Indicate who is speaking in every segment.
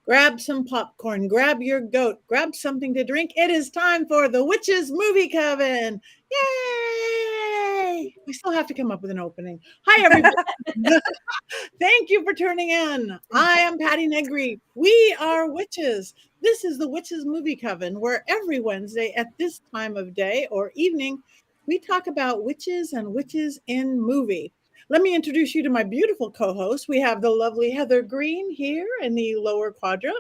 Speaker 1: grab some popcorn, grab your goat, grab something to drink. It is time for the Witches Movie Coven. Yay! We still have to come up with an opening. Hi, everybody. Thank you for tuning in. I am Patti Negri. We are witches. This is the Witches Movie Coven, where every Wednesday at this time of day or evening, we talk about witches and witches in movie. Let me introduce you to my beautiful co-host. We have the lovely Heather Greene here in the lower quadrant,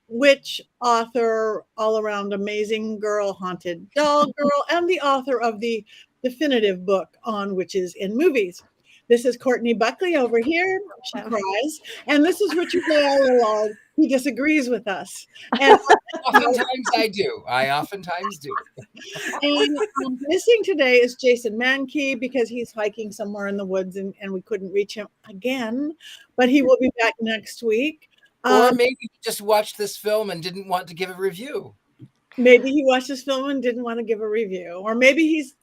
Speaker 1: witch, author, all-around amazing girl, haunted doll girl, and the author of the definitive book on witches in movies. This is Courtney Buckley over here. She cries. And this is Richard-Lael Lillard. He disagrees with us. And
Speaker 2: oftentimes I do. I oftentimes do.
Speaker 1: And missing today is Jason Mankey because he's hiking somewhere in the woods and we couldn't reach him again. But he will be back next week.
Speaker 2: Or maybe he just watched this film and didn't want to give a review.
Speaker 1: Maybe he watched this film and didn't want to give a review. Or maybe he's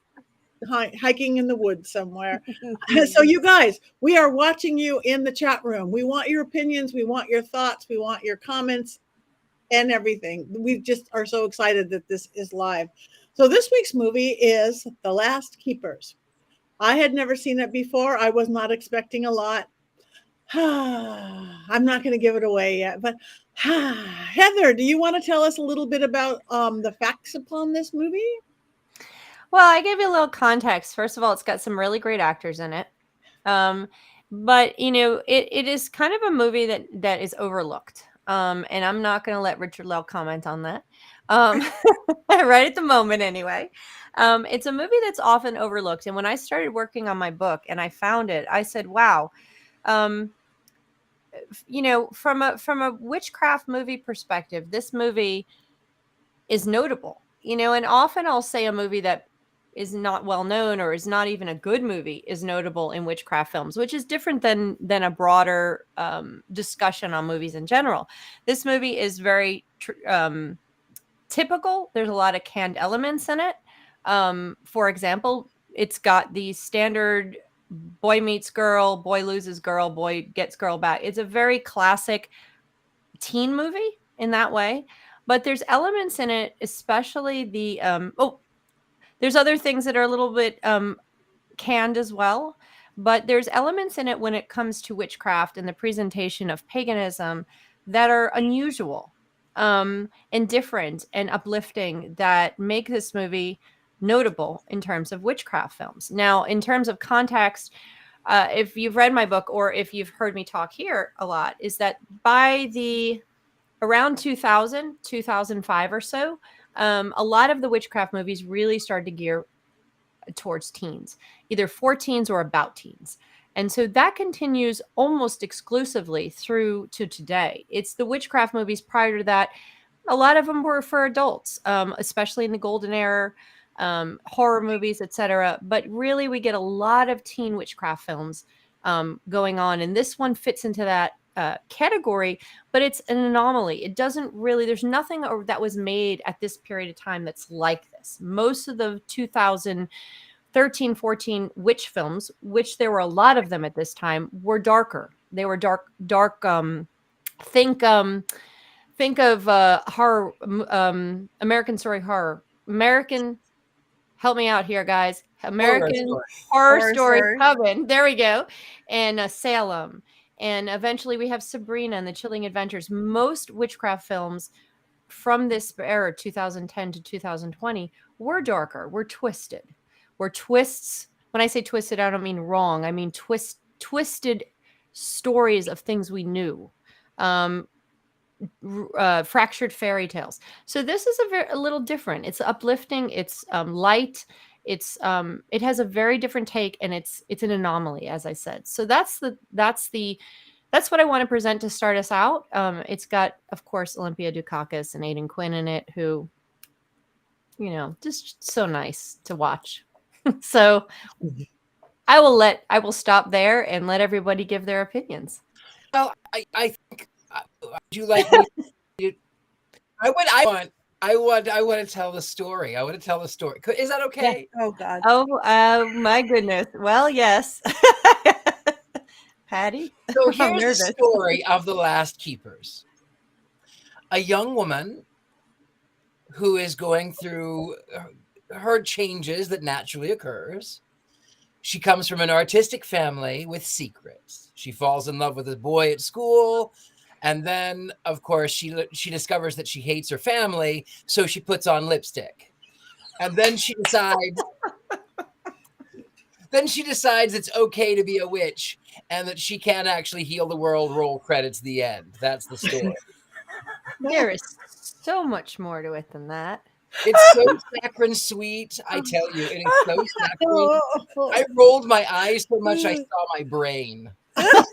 Speaker 1: hiking in the woods somewhere. So you guys, we are watching you in the chat room. We want your opinions. We want your thoughts. We want your comments and everything. We just are so excited that this is live. So this week's movie is The Last Keepers. I had never seen it before. I was not expecting a lot. I'm not going to give it away yet, but Heather, do you want to tell us a little bit about the facts upon this movie?
Speaker 3: Well, I gave you a little context. First of all, it's got some really great actors in it. But, you know, it is kind of a movie that is overlooked. And I'm not going to let Richard-Lael comment on that. Right at the moment, anyway. It's a movie that's often overlooked. And when I started working on my book and I found it, I said, wow. You know, from a witchcraft movie perspective, this movie is notable. You know, and often I'll say a movie that is not well known or is not even a good movie is notable in witchcraft films, which is different than a broader discussion on movies in general. This movie is very typical. There's a lot of canned elements in it. For example, it's got the standard boy meets girl, boy loses girl, boy gets girl back. It's a very classic teen movie in that way. But there's elements in it, especially the there's other things that are a little bit canned as well. But there's elements in it when it comes to witchcraft and the presentation of paganism that are unusual and different and uplifting that make this movie notable in terms of witchcraft films. Now, in terms of context, if you've read my book or if you've heard me talk here a lot, is that by around 2000, 2005 or so, a lot of the witchcraft movies really started to gear towards teens, either for teens or about teens. And so that continues almost exclusively through to today. It's the witchcraft movies prior to that. A lot of them were for adults, especially in the golden era, horror movies, etc. But really, we get a lot of teen witchcraft films going on. And this one fits into that category, but it's an anomaly. It doesn't really, there's nothing that was made at this period of time that's like this. Most of the 2013, 14 witch films, which there were a lot of them at this time, were darker. They were dark, think of horror, American Story Horror. Help me out here, guys. American Horror Story Coven. There we go. And Salem. And eventually we have Sabrina and the Chilling Adventures. Most witchcraft films from this era, 2010 to 2020, were darker, were twisted. Were twists. When I say twisted, I don't mean wrong. I mean twisted stories of things we knew. Fractured fairy tales. So this is a little different. It's uplifting. It's light. It has a very different take, and it's an anomaly, as I said. So that's what I want to present to start us out. It's got, of course, Olympia Dukakis and Aiden Quinn in it, who, you know, just so nice to watch. So I will stop there and let everybody give their opinions.
Speaker 2: Well, I think would you like me? I want to tell the story. I want to tell the story. Is that okay?
Speaker 4: Yeah. Oh God.
Speaker 3: Oh my goodness. Well, yes. Patti.
Speaker 2: So here's the story of The Last Keepers. a young woman who is going through her changes that naturally occurs. She comes from an artistic family with secrets. She falls in love with a boy at school. And then, of course, she discovers that she hates her family. So she puts on lipstick. And then she decides it's okay to be a witch and that she can actually heal the world. Roll credits, the end. That's the story.
Speaker 3: There is so much more to it than that.
Speaker 2: It's so saccharine sweet. I tell you, it is so saccharine. I rolled my eyes so much I saw my brain.
Speaker 3: There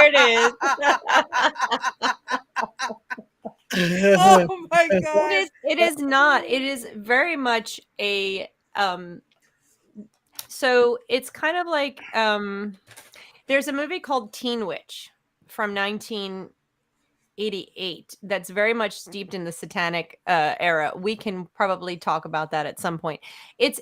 Speaker 3: it is.
Speaker 4: Oh my god!
Speaker 3: It is not. It is very much a so it's kind of like there's a movie called Teen Witch from 1988 that's very much steeped in the satanic era. We can probably talk about that at some point. It's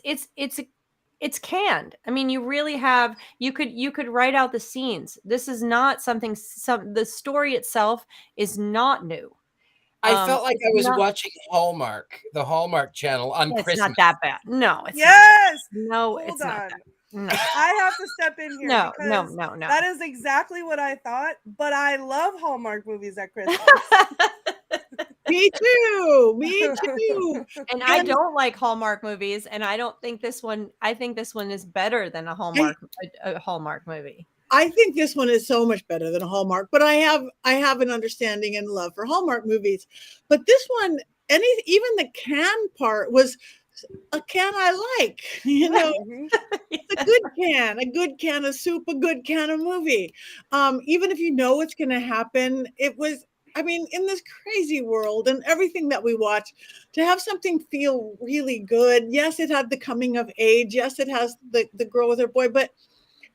Speaker 3: canned. I mean, you really have you could write out the scenes. This is not something the story itself is not new.
Speaker 2: I felt like I was watching Hallmark, the Hallmark channel on Christmas.
Speaker 3: It's not that bad. No, it's
Speaker 4: Yes.
Speaker 3: no,
Speaker 4: Hold
Speaker 3: it's
Speaker 4: on.
Speaker 3: not. No.
Speaker 4: I have to step in here.
Speaker 3: No.
Speaker 4: That is exactly what I thought. But I love Hallmark movies at Christmas.
Speaker 1: Me too.
Speaker 3: And I don't like Hallmark movies, and I don't think this one. I think this one is better than a Hallmark movie.
Speaker 1: I think this one is so much better than a Hallmark, but I have an understanding and love for Hallmark movies. But this one, even the can part was a can I like. You know, it's a good can of soup, a good can of movie. Even if you know what's going to happen, it was. I mean, in this crazy world and everything that we watch, to have something feel really good. Yes, it had the coming of age. Yes, it has the girl with her boy, but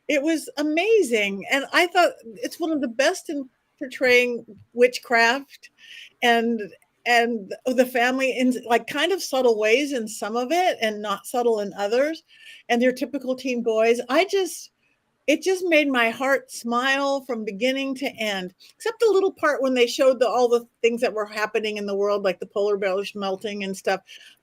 Speaker 1: it was amazing. And I thought it's one of the best in portraying witchcraft and the family in like kind of subtle ways in some of it and not subtle in others. And they're typical teen boys. It just made my heart smile from beginning to end, except the little part when they showed all the things that were happening in the world, like the polar bears melting and stuff.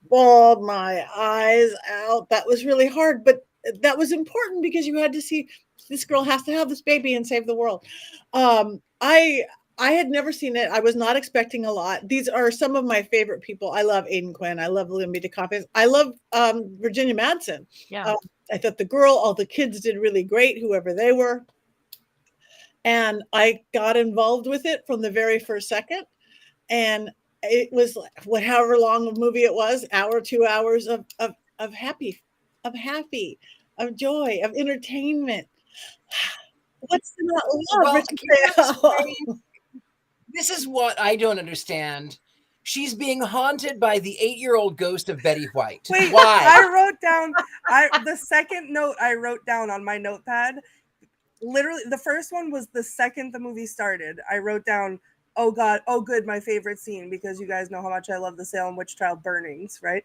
Speaker 1: Bawled my eyes out. That was really hard, but that was important because you had to see this girl has to have this baby and save the world. I had never seen it. I was not expecting a lot. These are some of my favorite people. I love Aiden Quinn. I love Olympia Dukakis. I love Virginia Madsen.
Speaker 3: Yeah.
Speaker 1: I thought all the kids did really great, whoever they were. And I got involved with it from the very first second. And it was however long a movie it was, hour, 2 hours of happy, of joy, of entertainment. What's to not love?
Speaker 2: Well, this is what I don't understand. She's being haunted by the 8-year-old ghost of Betty White.
Speaker 4: Wait,
Speaker 2: why?
Speaker 4: I wrote down the second note I wrote down on my notepad. Literally, the first one was the second the movie started. I wrote down, "Oh God, oh good, my favorite scene," because you guys know how much I love the Salem witch trial burnings, right?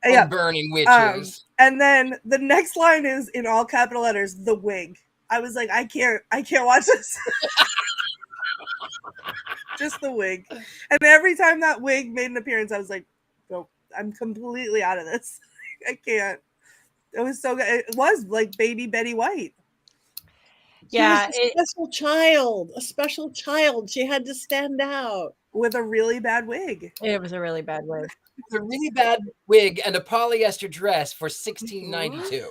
Speaker 2: Yeah, burning witches.
Speaker 4: And then the next line is in all capital letters, "the wig." I was like, I can't watch this. Just the wig. And every time that wig made an appearance, I was like, nope, I'm completely out of this. I can't. It was so good. It was like baby Betty White.
Speaker 3: Yeah.
Speaker 1: She was a special child. She had to stand out.
Speaker 4: With a really bad wig.
Speaker 3: It was a really bad wig.
Speaker 2: A really bad wig and a polyester dress for $16.92.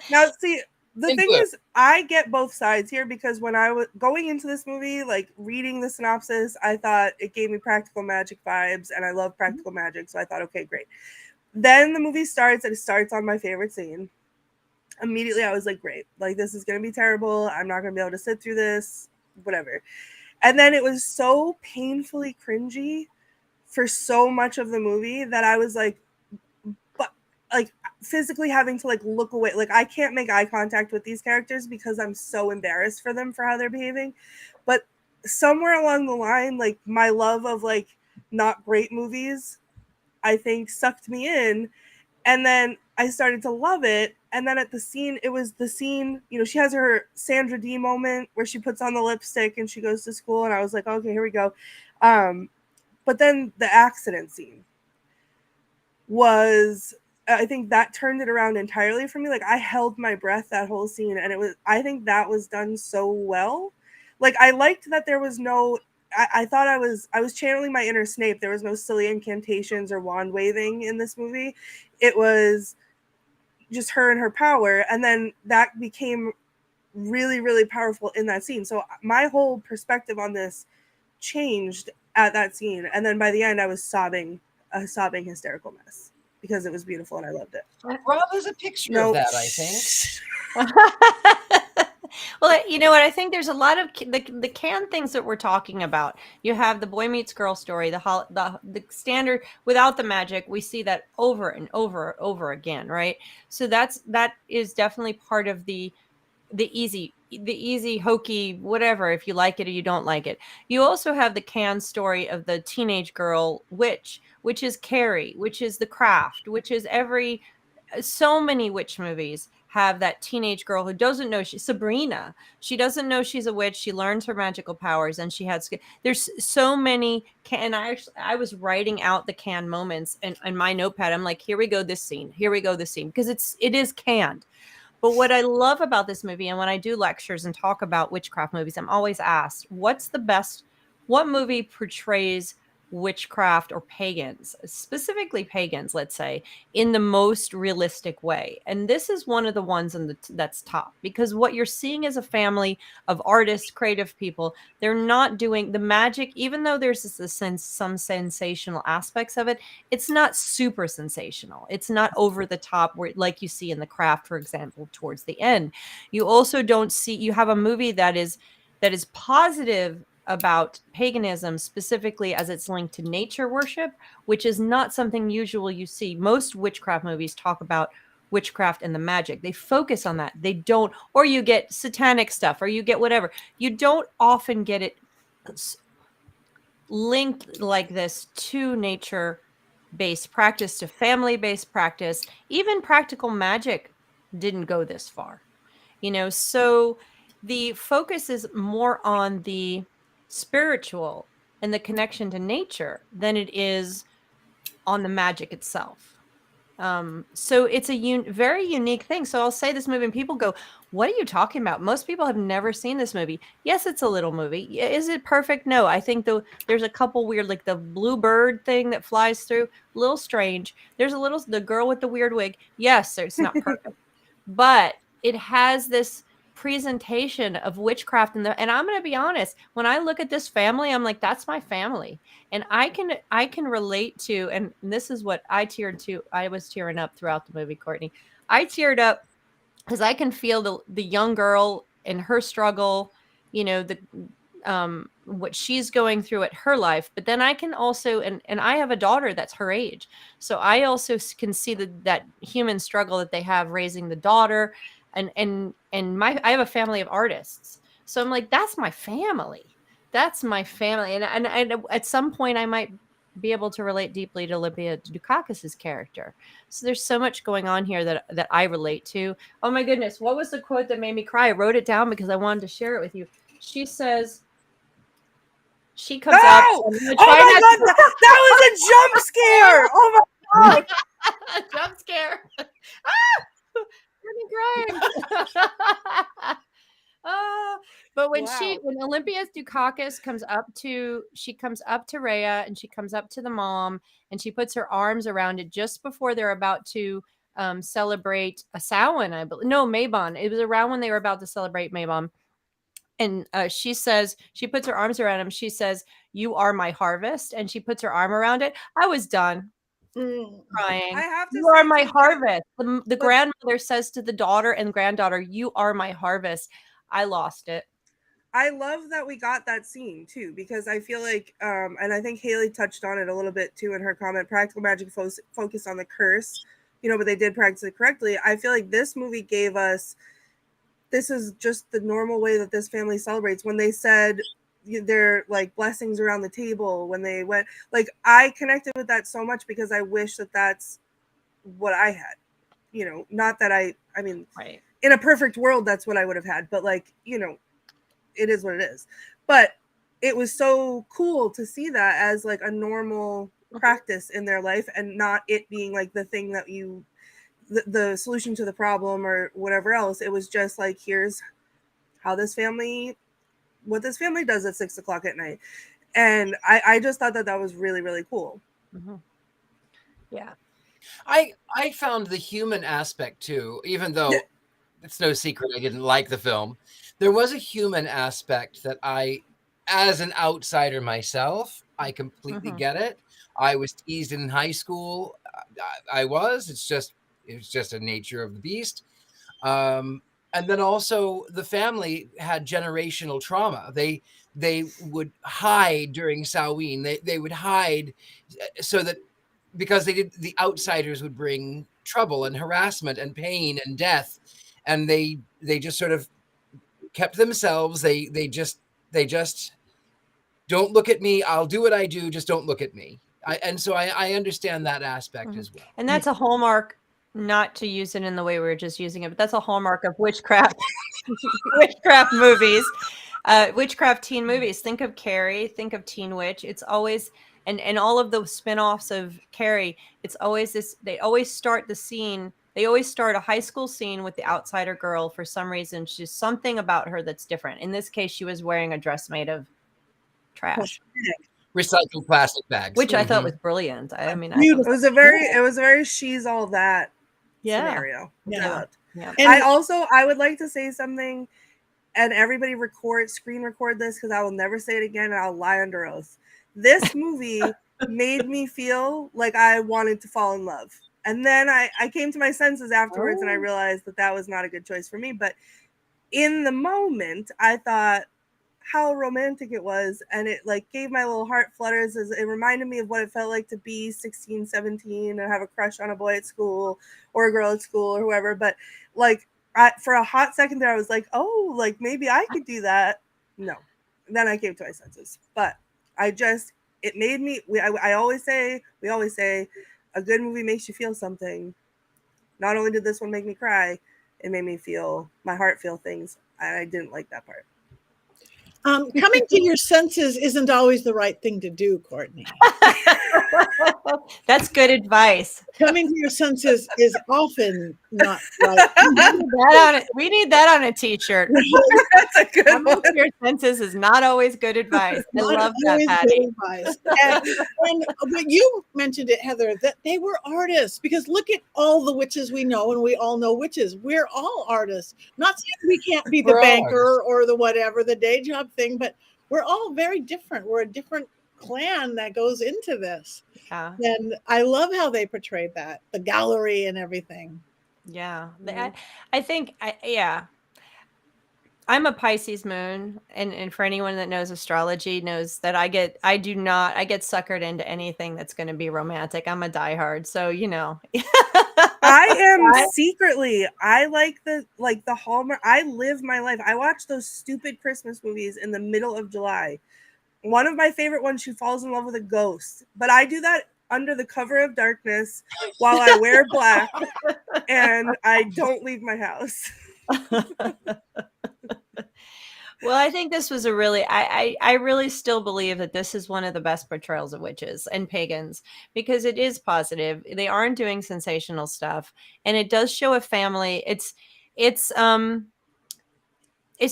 Speaker 4: Now, see, the thing is, I get both sides here because when I was going into this movie, like reading the synopsis, I thought it gave me practical magic vibes, and I love practical magic, so I thought, okay, great. Then the movie starts, and it starts on my favorite scene. Immediately, I was like, great. Like, this is going to be terrible. I'm not going to be able to sit through this, whatever. And then it was so painfully cringy for so much of the movie that I was like, but like physically having to like look away. Like I can't make eye contact with these characters because I'm so embarrassed for them for how they're behaving. But somewhere along the line, like my love of like not great movies, I think sucked me in. And then I started to love it. And then at the scene, it was the scene, you know, she has her Sandra D moment where she puts on the lipstick and she goes to school. And I was like, okay, here we go. But then the accident scene was, I think that turned it around entirely for me. Like, I held my breath that whole scene, and I think that was done so well. Like, I liked that there was no, I thought I was channeling my inner Snape. There was no silly incantations or wand waving in this movie. It was just her and her power, and then that became really, really powerful in that scene. So my whole perspective on this changed at that scene, and then by the end I was sobbing, a sobbing hysterical mess because it was beautiful and I loved it.
Speaker 2: Rob has a picture of that, I think.
Speaker 3: Well, you know what? I think there's a lot of the canned things that we're talking about. You have the boy meets girl story, the standard without the magic. We see that over and over again, right? So that is definitely part of the easy hokey whatever, if you like it or you don't like it. You also have the canned story of the teenage girl witch, which is Carrie, which is The Craft, which is so many witch movies have that teenage girl who doesn't know she's Sabrina. She doesn't know she's a witch. She learns her magical powers, and there's so many and I was writing out the canned moments in my notepad. I'm like, here we go, this scene, because it is canned. But what I love about this movie, and when I do lectures and talk about witchcraft movies, I'm always asked, what movie portrays witchcraft or pagans, specifically pagans, let's say, in the most realistic way? And this is one of the ones that's top, because what you're seeing is a family of artists, creative people. They're not doing the magic, even though there's some sensational aspects of it. It's not super sensational. It's not over the top, where, like you see in The Craft, for example, towards the end. You also don't see, you have a movie that is positive about paganism, specifically as it's linked to nature worship, which is not something usual you see. Most witchcraft movies talk about witchcraft and the magic. They focus on that. They don't, or you get satanic stuff, or you get whatever. You don't often get it linked like this to nature-based practice, to family-based practice. Even practical magic didn't go this far, you know. So the focus is more on the spiritual and the connection to nature than it is on the magic itself. So it's a very unique thing. So I'll say this movie and people go, what are you talking about? Most people have never seen this movie. Yes, it's a little movie. Is it perfect? No, I think there's a couple weird, like the blue bird thing that flies through, a little strange. There's the girl with the weird wig. Yes, it's not perfect, but it has this presentation of witchcraft and I'm going to be honest, when I look at this family, I'm like, that's my family, and I can relate to, and this is what I teared to. I was tearing up throughout the movie, Courtney. I teared up because I can feel the young girl and her struggle, you know, what she's going through at her life. But then I can also, and I have a daughter that's her age, so I also can see that human struggle that they have raising the daughter. And I have a family of artists. So I'm like, that's my family. That's my family. And at some point I might be able to relate deeply to Olympia Dukakis' character. So there's so much going on here that I relate to. Oh my goodness. What was the quote that made me cry? I wrote it down because I wanted to share it with you. She says, she comes out.
Speaker 4: Oh my God, that was a jump scare. Oh my God.
Speaker 3: Jump scare. Crying. But when Olympia Dukakis comes up to Rhea, and she comes up to the mom, and she puts her arms around it just before they're about to celebrate a Samhain, I believe. No, Mabon. It was around when they were about to celebrate Mabon. And she puts her arms around him. She says, "You are my harvest." And she puts her arm around it. I was done. Crying.
Speaker 4: I have to
Speaker 3: You are my harvest. The grandmother says to the daughter and granddaughter, "You are my harvest." I lost it.
Speaker 4: I love that we got that scene too, because I feel like, and I think Haley touched on it a little bit too in her comment, practical magic focused on the curse, you know, but they did practice it correctly. I feel like this movie gave us, this is just the normal way that this family celebrates. When they said their like blessings around the table, when they went, like, I connected with that so much because I wish that that's what I had, you know, not that I mean,
Speaker 3: Right.
Speaker 4: in a perfect world, that's what I would have had. But like, you know, it is what it is. But it was so cool to see that as like a normal practice in their life, and not it being like the thing that the solution to the problem or whatever else. It was just like, here's how what this family does at 6 o'clock at night. And I just thought that was really, really cool.
Speaker 3: Mm-hmm. Yeah.
Speaker 2: I found the human aspect too, even though it's no secret I didn't like the film. There was a human aspect that I, as an outsider myself, I completely get it. I was teased in high school. It's just a nature of the beast. And then also the family had generational trauma. They would hide during Samhain. They would hide so that, because the outsiders would bring trouble and harassment and pain and death, and they just sort of kept themselves. They just don't look at me. I'll do what I do. Just don't look at me. So I understand that aspect as well.
Speaker 3: And that's a hallmark, not to use it in the way we were just using it, but that's a hallmark of witchcraft, witchcraft movies, witchcraft teen movies. Think of Carrie, think of Teen Witch. It's always, and all of the spinoffs of Carrie, it's always this, they always start the scene. They always start a high school scene with the outsider girl. For some reason, she's something about her that's different. In this case, she was wearing a dress made of trash,
Speaker 2: recycled plastic bags,
Speaker 3: which I thought was brilliant. I mean,
Speaker 4: it was a very she's all that scenario.
Speaker 1: Yeah.
Speaker 4: I would like to say something, and everybody screen record this, because I will never say it again, and I'll lie under oath. This movie made me feel like I wanted to fall in love. And then I came to my senses afterwards, and I realized that was not a good choice for me. But in the moment, I thought how romantic it was. And it like gave my little heart flutters, as it reminded me of what it felt like to be 16, 17 and have a crush on a boy at school or a girl at school or whoever. But like for a hot second there, I was like, oh, like maybe I could do that. No. And then I came to my senses. But it made me, we always say, a good movie makes you feel something. Not only did this one make me cry, it made me feel, my heart feel things. I didn't like that part.
Speaker 1: Coming to your senses isn't always the right thing to do, Courtney.
Speaker 3: That's good advice.
Speaker 1: Coming to your senses is often not right.
Speaker 3: We need that on a t-shirt.
Speaker 4: That's a good
Speaker 3: Coming to your senses is not always good advice. I love that, Patti.
Speaker 1: And but you mentioned it, Heather, that they were artists, because look at all the witches we know, and we all know witches. We're all artists. Not saying we can't be the banker or the whatever, the day job thing, but we're all very different. We're a different clan that goes into this.
Speaker 3: Yeah.
Speaker 1: And I love how they portrayed that, the gallery and everything.
Speaker 3: Yeah. I think I'm a Pisces moon, and for anyone that knows astrology knows that I get suckered into anything that's going to be romantic. I'm a diehard, so you know.
Speaker 4: I am secretly, I like the Hallmark. I live my life. I watch those stupid Christmas movies in the middle of July. One of my favorite ones, she falls in love with a ghost, but I do that under the cover of darkness while I wear black and I don't leave my house.
Speaker 3: Well, I think this was I really still believe that this is one of the best portrayals of witches and pagans, because it is positive. They aren't doing sensational stuff, and it does show a family. It's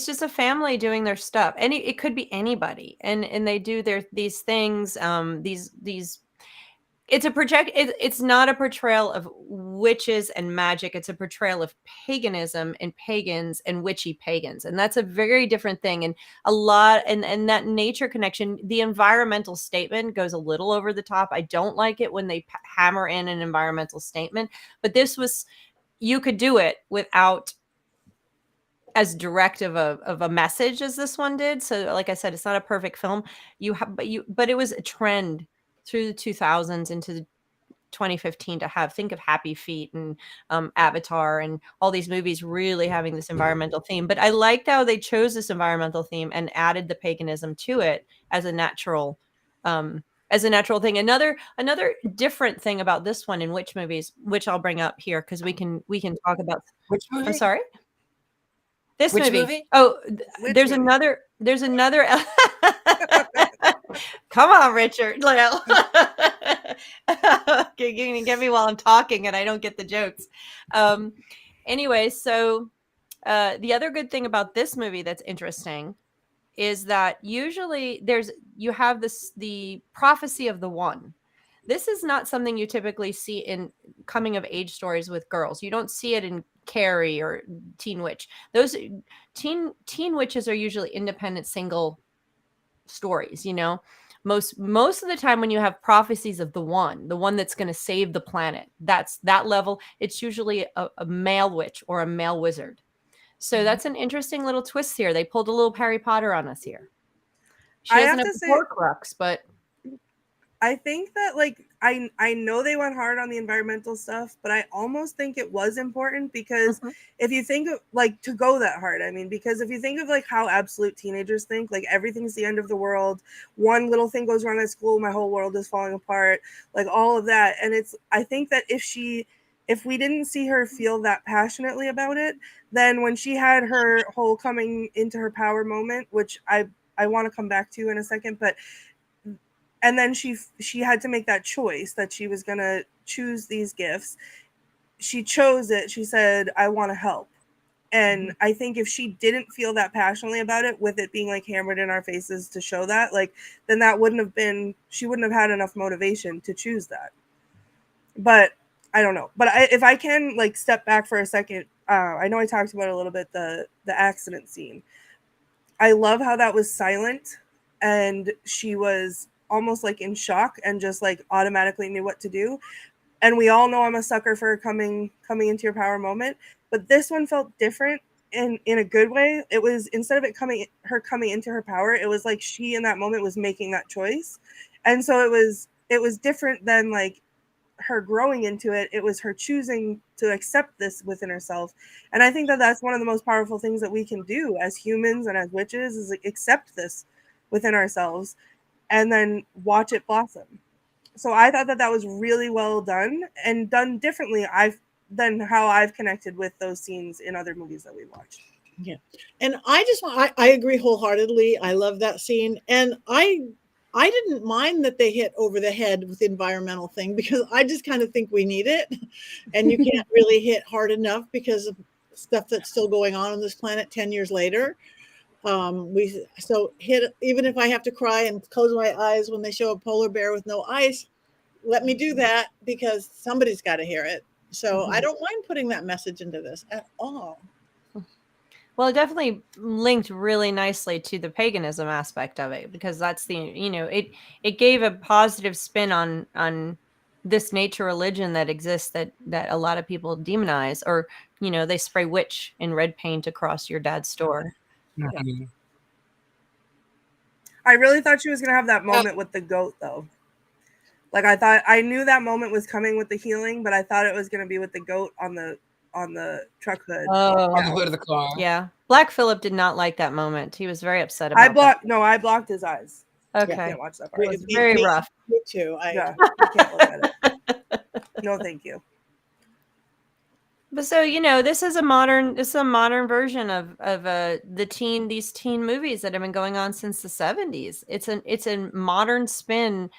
Speaker 3: just a family doing their stuff. It could be anybody, and they do these things. It's not a portrayal of witches and magic. It's a portrayal of paganism and pagans and witchy pagans. And that's a very different thing. And and that nature connection, the environmental statement goes a little over the top. I don't like it when they hammer in an environmental statement, but you could do it without as direct of a message as this one did. So like I said, it's not a perfect film. But it was a trend through the 2000s into 2015 to think of Happy Feet and Avatar and all these movies really having this environmental theme. But I liked how they chose this environmental theme and added the paganism to it as a natural as a natural thing. Another different thing about this one in witch movies, which I'll bring up here because we can talk about.
Speaker 2: Which movie?
Speaker 3: I'm sorry. This
Speaker 2: Which
Speaker 3: movie.
Speaker 2: movie?
Speaker 3: Oh,
Speaker 4: Which
Speaker 3: there's
Speaker 4: movie?
Speaker 3: another. Come on, Richard-Lael. Okay, you're gonna get me while I'm talking, and I don't get the jokes. Anyway, so the other good thing about this movie that's interesting is that usually you have the prophecy of the one. This is not something you typically see in coming of age stories with girls. You don't see it in Carrie or Teen Witch. Those teen witches are usually independent single stories, you know. Most of the time when you have prophecies of the one that's going to save the planet, that's that level, it's usually a male witch or a male wizard. So that's an interesting little twist here. They pulled a little Harry Potter on us here. She doesn't have the Horcrux, but
Speaker 4: I think that, like, I know they went hard on the environmental stuff, but I almost think it was important because if you think of, like, to go that hard, I mean, because if you think of, like, how absolute teenagers think, like, everything's the end of the world. One little thing goes wrong at school, my whole world is falling apart, like, all of that. And I think that if we didn't see her feel that passionately about it, then when she had her whole coming into her power moment, which I want to come back to in a second, but and then she had to make that choice that she was going to choose these gifts. She chose it. She said, I want to help. And I think if she didn't feel that passionately about it, with it being like hammered in our faces to show that, like, then she wouldn't have had enough motivation to choose that. But I don't know. But if I can, like, step back for a second, I know I talked about it a little bit, the accident scene. I love how that was silent and she was almost like in shock and just like automatically knew what to do. And we all know I'm a sucker for coming into your power moment, but this one felt different in a good way. It was, instead of her coming into her power, it was like she in that moment was making that choice. And so it was different than like her growing into it. It was her choosing to accept this within herself. And I think that that's one of the most powerful things that we can do as humans and as witches, is like, accept this within ourselves and then watch it blossom. So I thought that that was really well done and done differently than how I've connected with those scenes in other movies that we watched.
Speaker 1: Yeah. And I agree wholeheartedly. I love that scene. And I didn't mind that they hit over the head with the environmental thing, because I just kind of think we need it. And you can't really hit hard enough because of stuff that's still going on this planet 10 years later. Even if I have to cry and close my eyes when they show a polar bear with no ice, let me do that, because somebody's got to hear it. So I don't mind putting that message into this at all.
Speaker 3: Well, it definitely linked really nicely to the paganism aspect of it, because that's it gave a positive spin on this nature religion that exists that a lot of people demonize, or they spray witch in red paint across your dad's store.
Speaker 2: Mm-hmm.
Speaker 4: I really thought she was going to have that moment with the goat, though. Like, I knew that moment was coming with the healing, but I thought it was going to be with the goat on the truck hood.
Speaker 3: Oh,
Speaker 2: on the hood of the car.
Speaker 3: Yeah. Black Phillip did not like that moment. He was very upset about
Speaker 4: I blocked his eyes.
Speaker 3: Okay.
Speaker 4: I can't watch that part.
Speaker 3: It was very rough.
Speaker 1: Me too.
Speaker 4: I can't look at it. No, thank you.
Speaker 3: But so, this is a modern version of these teen movies that have been going on since the 70s. It's a modern spin.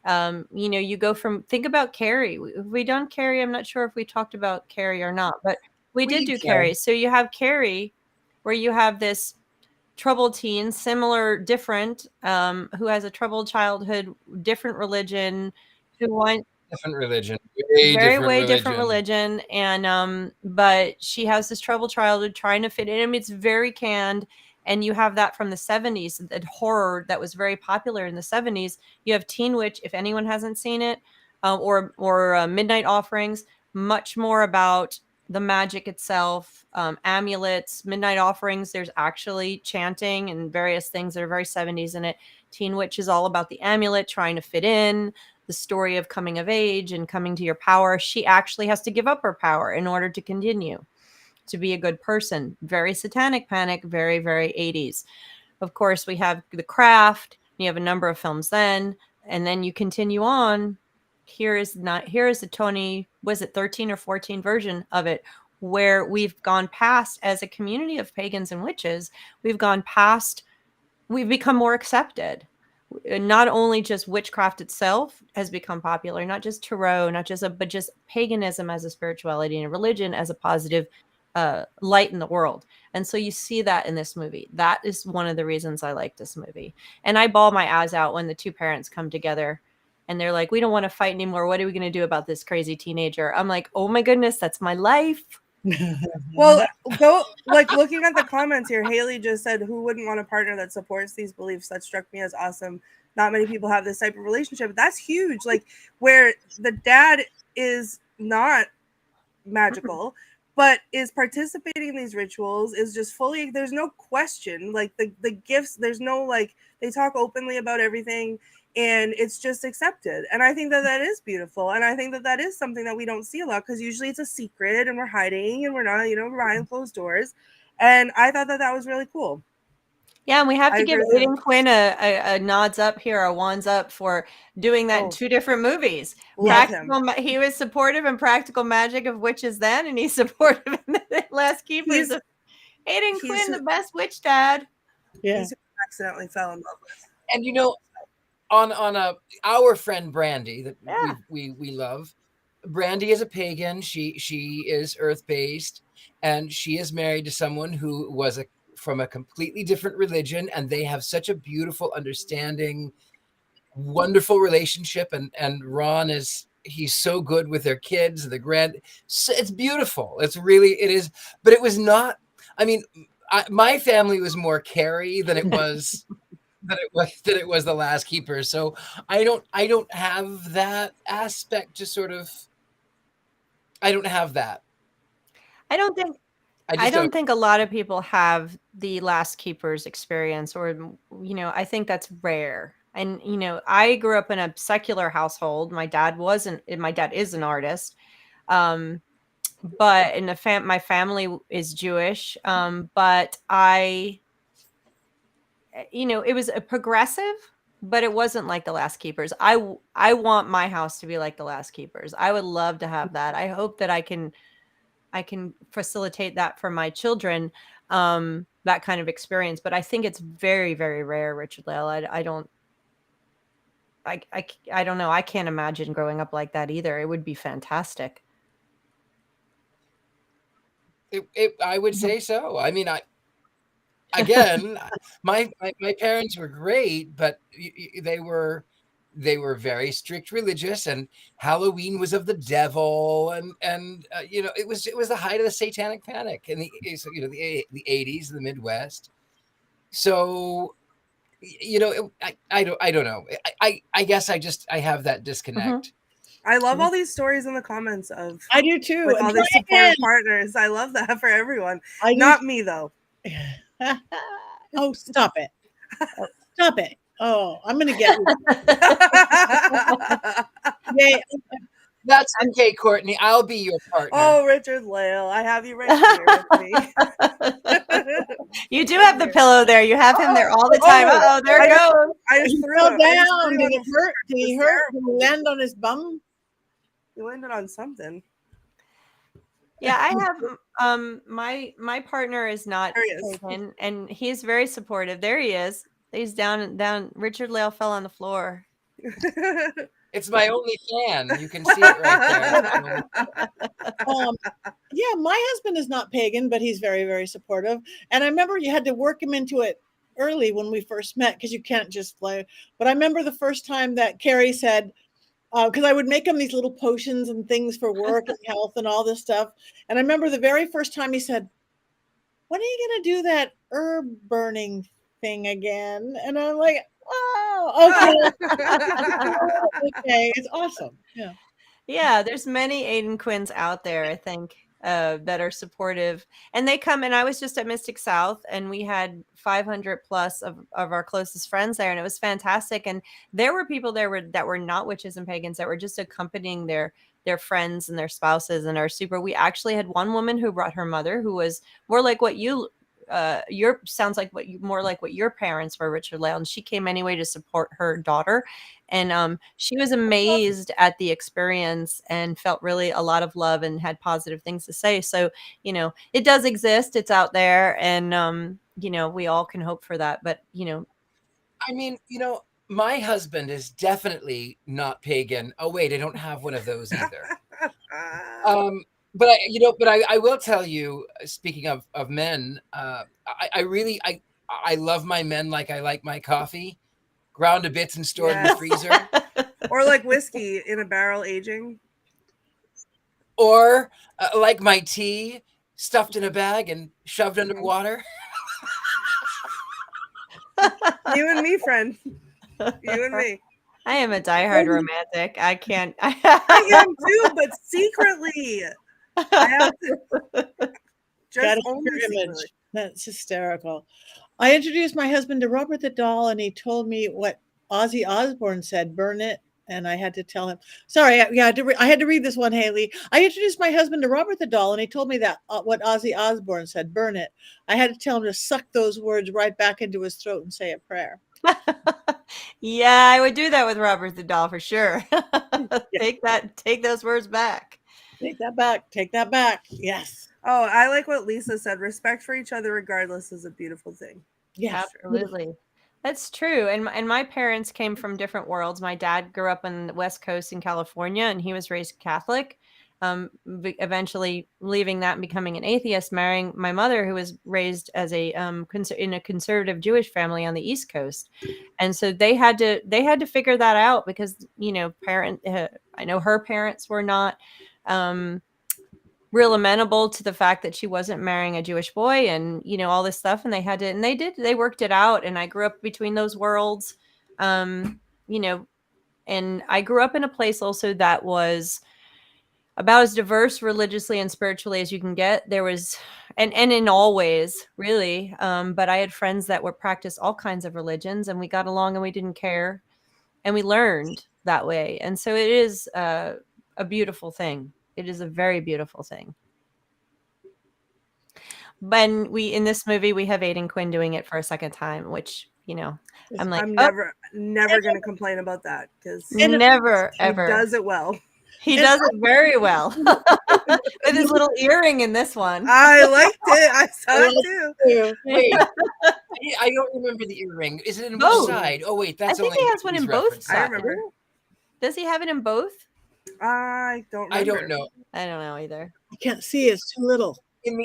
Speaker 3: You go from, think about Carrie. Have we done Carrie? I'm not sure if we talked about Carrie or not, but we did do Carrie. So you have Carrie, where you have this troubled teen, different, who has a troubled childhood, different religion, who wants
Speaker 2: different religion,
Speaker 3: different religion, and but she has this troubled childhood trying to fit in. I mean, it's very canned, and you have that from the 70s, that horror that was very popular in the 70s. You have Teen Witch, if anyone hasn't seen it, or Midnight Offerings, much more about the magic itself, amulets. Midnight Offerings, there's actually chanting and various things that are very 70s in it. Teen Witch is all about the amulet, trying to fit in, the story of coming of age and coming to your power. She actually has to give up her power in order to continue to be a good person. Very satanic panic, very, very 80s. Of course, we have The Craft. You have a number of films then. And then you continue on. Here is the 13 or 14 version of it, where we've gone past, as a community of pagans and witches, we've become more accepted. Not only just witchcraft itself has become popular, not just tarot, but just paganism as a spirituality and religion as a positive light in the world. And so you see that in this movie. That is one of the reasons I like this movie. And I bawl my eyes out when the two parents come together and they're like, we don't want to fight anymore. What are we going to do about this crazy teenager? I'm like, oh my goodness, that's my life.
Speaker 4: Well, looking at the comments here, Haley just said, who wouldn't want a partner that supports these beliefs? That struck me as awesome. Not many people have this type of relationship. That's huge. Like, where the dad is not magical, but is participating in these rituals, is just fully, there's no question. Like, the gifts, there's no, like, they talk openly about everything, and it's just accepted. And I think that that is beautiful. And I think that that is something that we don't see a lot, because usually it's a secret and we're hiding and we're not, behind closed doors. And I thought that that was really cool.
Speaker 3: Yeah, and we have to give Aiden Quinn a nods up here, a wands up for doing that in 2 different movies. He was supportive in Practical Magic of Witches then, and he's supportive in the Last Keepers of Aiden Quinn, the best witch dad.
Speaker 1: Yeah,
Speaker 4: he's accidentally fell in love with.
Speaker 2: And on our friend Brandy that we love. Brandy is a pagan. She is earth-based, and she is married to someone who was from a completely different religion, and they have such a beautiful, understanding, wonderful relationship. And Ron he's so good with their kids, it's beautiful. It is, but it was not. I mean, my family was more Carrie than it was. That it was the Last Keeper. So I don't have that aspect to sort of. I don't have that.
Speaker 3: I don't think a lot of people have the Last Keepers experience, or I think that's rare. And I grew up in a secular household. My dad is an artist, but my family is Jewish. But it was a progressive, but it wasn't like the Last Keepers. I want my house to be like the Last Keepers. I would love to have that. I hope that I can facilitate that for my children, that kind of experience. But I think it's very, very rare, Richard-Lael. I don't know. I can't imagine growing up like that either. It would be fantastic.
Speaker 2: I would say so. I mean, again, my parents were great, but they were very strict religious, and Halloween was of the devil, and it was the height of the satanic panic in the 80s in the Midwest. So I don't know. I guess I have that disconnect.
Speaker 3: Mm-hmm.
Speaker 4: I love all these stories in the comments of.
Speaker 1: I do too.
Speaker 4: With all these supportive partners. I love that for everyone. Not me though.
Speaker 1: Oh, stop it. Stop it. Oh, I'm going to get
Speaker 2: you. That's okay, Courtney. I'll be your partner.
Speaker 4: Oh, Richard-Lael, I have you right here with me.
Speaker 3: You do have the pillow there. You have him there all the time. Oh, there it goes.
Speaker 4: I just threw
Speaker 1: him down. Did he hurt? Did he hurt? Did he land on his bum?
Speaker 4: He landed on something.
Speaker 3: Yeah, I have my partner is not pagan, and he's very supportive. There he is. He's down. Richard-Lael fell on the floor.
Speaker 2: It's my only fan. You can see it right there.
Speaker 1: Yeah, my husband is not pagan, but he's very, very supportive. And I remember you had to work him into it early when we first met, because you can't just play. But I remember the first time that Carrie said, because I would make him these little potions and things for work and health and all this stuff. And I remember the very first time he said, when are you going to do that herb burning thing again? And I'm like, oh, okay. Okay, it's awesome.
Speaker 3: Yeah, there's many Aiden Quinns out there, I think, that are supportive. And they come, and I was just at Mystic South, and we had 500 plus of our closest friends there, and it was fantastic. And there were people there that were not witches and pagans, that were just accompanying their friends and their spouses, and are super. We actually had one woman who brought her mother, who was more like what you your sounds like more like what your parents were, Richard-Lael, and she came anyway to support her daughter. And she was amazed at the experience and felt really a lot of love and had positive things to say. So, it does exist. It's out there. And, we all can hope for that. But,
Speaker 2: I mean, my husband is definitely not pagan. Oh, wait, I don't have one of those either. But I will tell you, speaking of men, I really love my men like I like my coffee, ground to bits and stored in the freezer.
Speaker 4: Or like whiskey in a barrel aging.
Speaker 2: Or like my tea, stuffed in a bag and shoved underwater.
Speaker 4: You and me, friend. You and me.
Speaker 3: I am a diehard romantic. I can't.
Speaker 4: I am too, but secretly. I have to. Just only secretly.
Speaker 1: That's hysterical. I introduced my husband to Robert the Doll, and he told me what Ozzy Osbourne said, burn it. And I had to tell him, sorry, I had to read this one, Haley. I introduced my husband to Robert the Doll, and he told me that what Ozzy Osbourne said, burn it. I had to tell him to suck those words right back into his throat and say a prayer.
Speaker 3: Yeah, I would do that with Robert the Doll for sure. Take those words back.
Speaker 1: Take that back. Yes.
Speaker 4: Oh, I like what Lisa said. Respect for each other regardless is a beautiful thing.
Speaker 1: Yes.
Speaker 3: Absolutely. That's true. And my parents came from different worlds. My dad grew up on the West Coast in California, and he was raised Catholic. Eventually leaving that and becoming an atheist, marrying my mother, who was raised as in a conservative Jewish family on the East Coast. And so they had to figure that out because, I know her parents were not real amenable to the fact that she wasn't marrying a Jewish boy and, all this stuff. And they worked it out. And I grew up between those worlds, and I grew up in a place also that was about as diverse religiously and spiritually as you can get. There was, and in all ways, really. But I had friends that practiced all kinds of religions, and we got along and we didn't care. And we learned that way. And so it is a beautiful thing. It is a very beautiful thing. But in this movie, we have Aiden Quinn doing it for a second time, which, I'm like,
Speaker 4: I'm never going to complain about that because
Speaker 3: never, ever.
Speaker 4: He does it well.
Speaker 3: He does it very well. With his little earring in this one.
Speaker 4: I liked it. I saw it too.
Speaker 2: Wait, I don't remember the earring. Is it in both side? Oh, wait, that's
Speaker 3: I think he has one in both sides.
Speaker 4: I remember.
Speaker 3: Does he have it in both?
Speaker 4: I don't remember.
Speaker 2: I don't know.
Speaker 3: I don't know either.
Speaker 1: I can't see. It's too little.
Speaker 2: In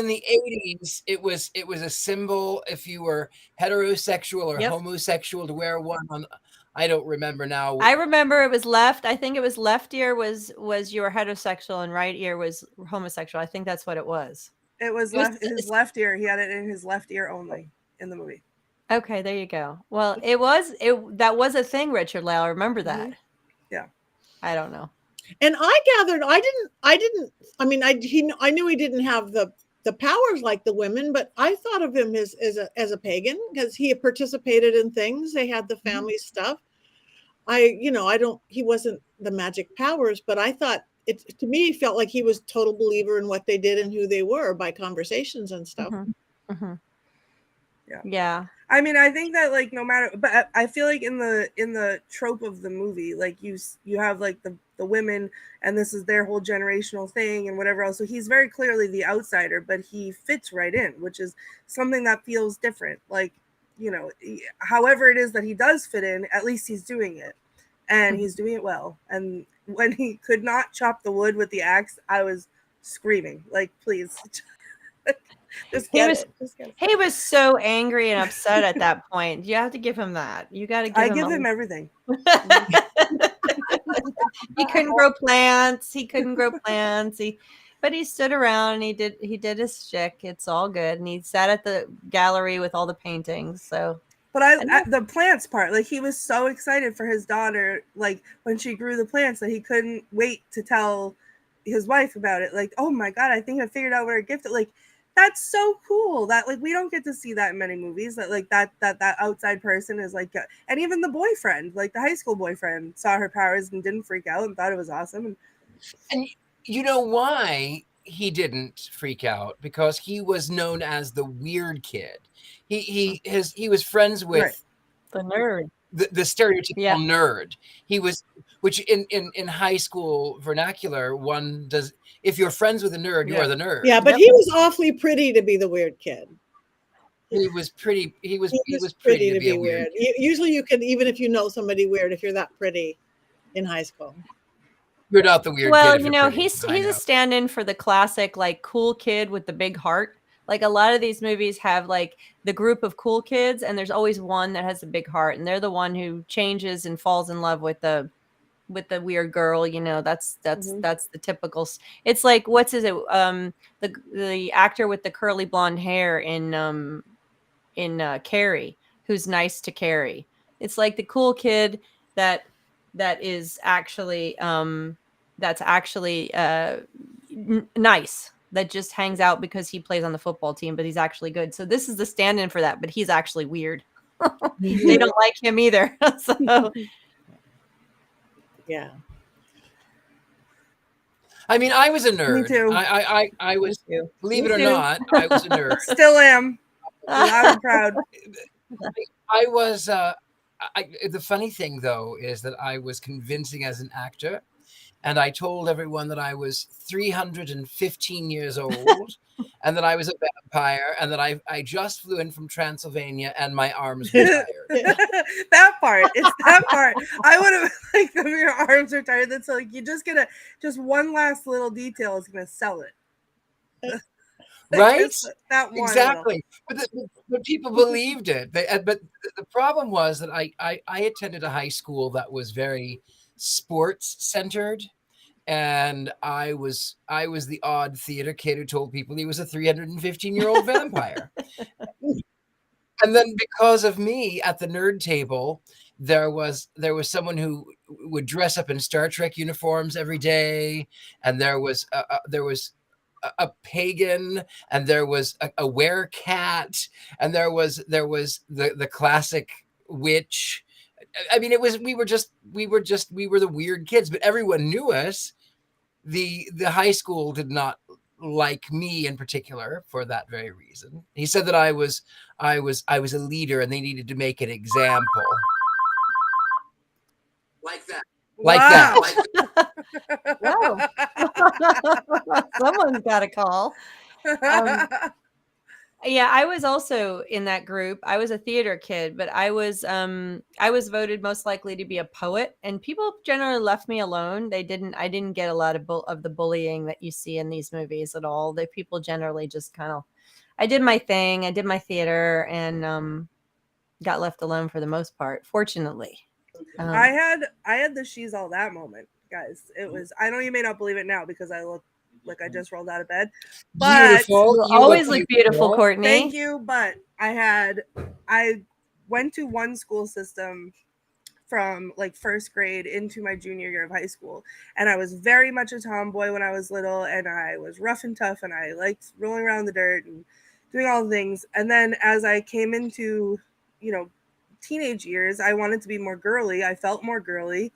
Speaker 2: the 80s, it was a symbol if you were heterosexual or homosexual to wear one on. I don't remember now.
Speaker 3: I remember it was left. I think it was left ear was you were heterosexual and right ear was homosexual. I think that's what it was.
Speaker 4: It was his left ear. He had it in his left ear only in the movie.
Speaker 3: Okay, there you go. Well, that was a thing, Richard-Lael. Remember that?
Speaker 4: Mm-hmm. Yeah.
Speaker 3: I don't know.
Speaker 1: And I gathered I knew he didn't have the powers like the women, but I thought of him as a pagan because he had participated in things. They had the family stuff. He wasn't the magic powers, but I thought to me, it felt like he was a total believer in what they did and who they were by conversations and stuff.
Speaker 3: Mm-hmm. Mm-hmm.
Speaker 4: Yeah. I mean, I think that no matter, but I feel like in the trope of the movie, you have the women and this is their whole generational thing and whatever else. So he's very clearly the outsider, but he fits right in, which is something that feels different. However it is that he does fit in, at least he's doing it and he's doing it well. And when he could not chop the wood with the axe, I was screaming, please.
Speaker 3: He was so angry and upset at that point. You have to give him that. You got to give him
Speaker 4: everything.
Speaker 3: He couldn't grow plants. But he stood around and he did his shtick. It's all good. And he sat at the gallery with all the paintings. So,
Speaker 4: but the plants part, he was so excited for his daughter, when she grew the plants that he couldn't wait to tell his wife about it. Oh my God, I think I figured out what her gift is. That's so cool that we don't get to see that in many movies that outside person is and even the boyfriend, the high school boyfriend saw her powers and didn't freak out and thought it was awesome.
Speaker 2: And you know why he didn't freak out because he was known as the weird kid. He was friends with
Speaker 4: Right.
Speaker 3: The nerd.
Speaker 2: the stereotypical
Speaker 3: Yeah.
Speaker 2: nerd. He was, which in high school vernacular, one does. If you're friends with a nerd, you
Speaker 4: Yeah.
Speaker 2: are the nerd.
Speaker 1: Yeah, but
Speaker 3: Yep.
Speaker 1: he was awfully pretty to be the weird kid.
Speaker 2: He was pretty. He was
Speaker 1: Pretty
Speaker 2: pretty to be a weird kid.
Speaker 1: Usually you can, even if you know somebody weird, if you're that pretty in high school.
Speaker 2: You're not the weird
Speaker 3: Well,
Speaker 2: kid. If
Speaker 3: you
Speaker 2: you're
Speaker 3: know,
Speaker 2: pretty.
Speaker 3: he's
Speaker 2: I know.
Speaker 3: a stand-in for the classic like cool kid with the big heart. Like a lot of these movies have like the group of cool kids, and there's always one that has a big heart, and they're the one who changes and falls in love with the weird girl. You know, that's the typical. It's like what's is it? The actor with the curly blonde hair in Carrie, who's nice to Carrie. It's like the cool kid that is actually nice, that just hangs out because he plays on the football team, but he's actually good. So this is the stand-in for that, but he's actually weird. They don't like him either. So
Speaker 1: Yeah.
Speaker 2: I mean, I was a nerd.
Speaker 4: Me too.
Speaker 2: I was.
Speaker 3: too.
Speaker 2: Believe
Speaker 3: Me
Speaker 2: it or
Speaker 3: too.
Speaker 2: not, I was a nerd.
Speaker 4: Still am. Loud and proud.
Speaker 2: I was. The funny thing, though, is that I was convincing as an actor, and I told everyone that I was 315 years old, and that I was a vampire, and that I just flew in from Transylvania, and my arms were tired.
Speaker 4: That part. It's that part. I would have like if your arms are tired. That's like you just one last little detail is gonna sell it.
Speaker 2: Right?
Speaker 4: Just that one
Speaker 2: Exactly. But people believed it. But the problem was that I attended a high school that was very sports centered, and I was the odd theater kid who told people he was a 315-year-old vampire. And then because of me at the nerd table, there was someone who would dress up in Star Trek uniforms every day, and there was a pagan, and there was a werecat, and there was the classic witch. I mean, we were the weird kids, but everyone knew us. The high school did not like me in particular for that very reason. He said that I was a leader, and they needed to make an example. Like that.
Speaker 4: Wow.
Speaker 3: wow. Someone's got a call. Yeah, I was also in that group. I was a theater kid, but I was voted most likely to be a poet, and people generally left me alone. I didn't get a lot of the bullying that you see in these movies at all. The people generally just kind of, I did my thing, I did my theater, and got left alone for the most part, fortunately.
Speaker 4: I had the she's all that moment, guys. It was, I know you may not believe it now because I look like I just rolled out of bed. But
Speaker 2: Beautiful.
Speaker 3: You always look beautiful, Courtney.
Speaker 4: Thank you. But I went to one school system from like first grade into my junior year of high school. And I was very much a tomboy when I was little, and I was rough and tough, and I liked rolling around in the dirt and doing all the things. And then as I came into, teenage years, I wanted to be more girly. I felt more girly,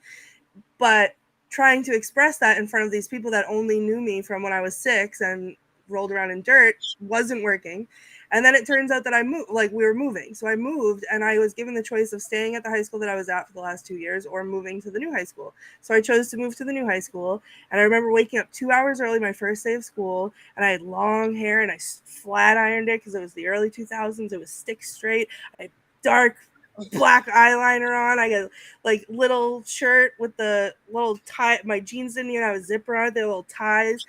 Speaker 4: but trying to express that in front of these people that only knew me from when I was 6 and rolled around in dirt wasn't working. And then it turns out that we were moving. So I moved, and I was given the choice of staying at the high school that I was at for the last 2 years or moving to the new high school. So I chose to move to the new high school. And I remember waking up 2 hours early my first day of school, and I had long hair, and I flat ironed it because it was the early 2000s. It was stick straight. I had dark black eyeliner on. I got like little shirt with the little tie. My jeans didn't even have a zipper on it. They were little ties.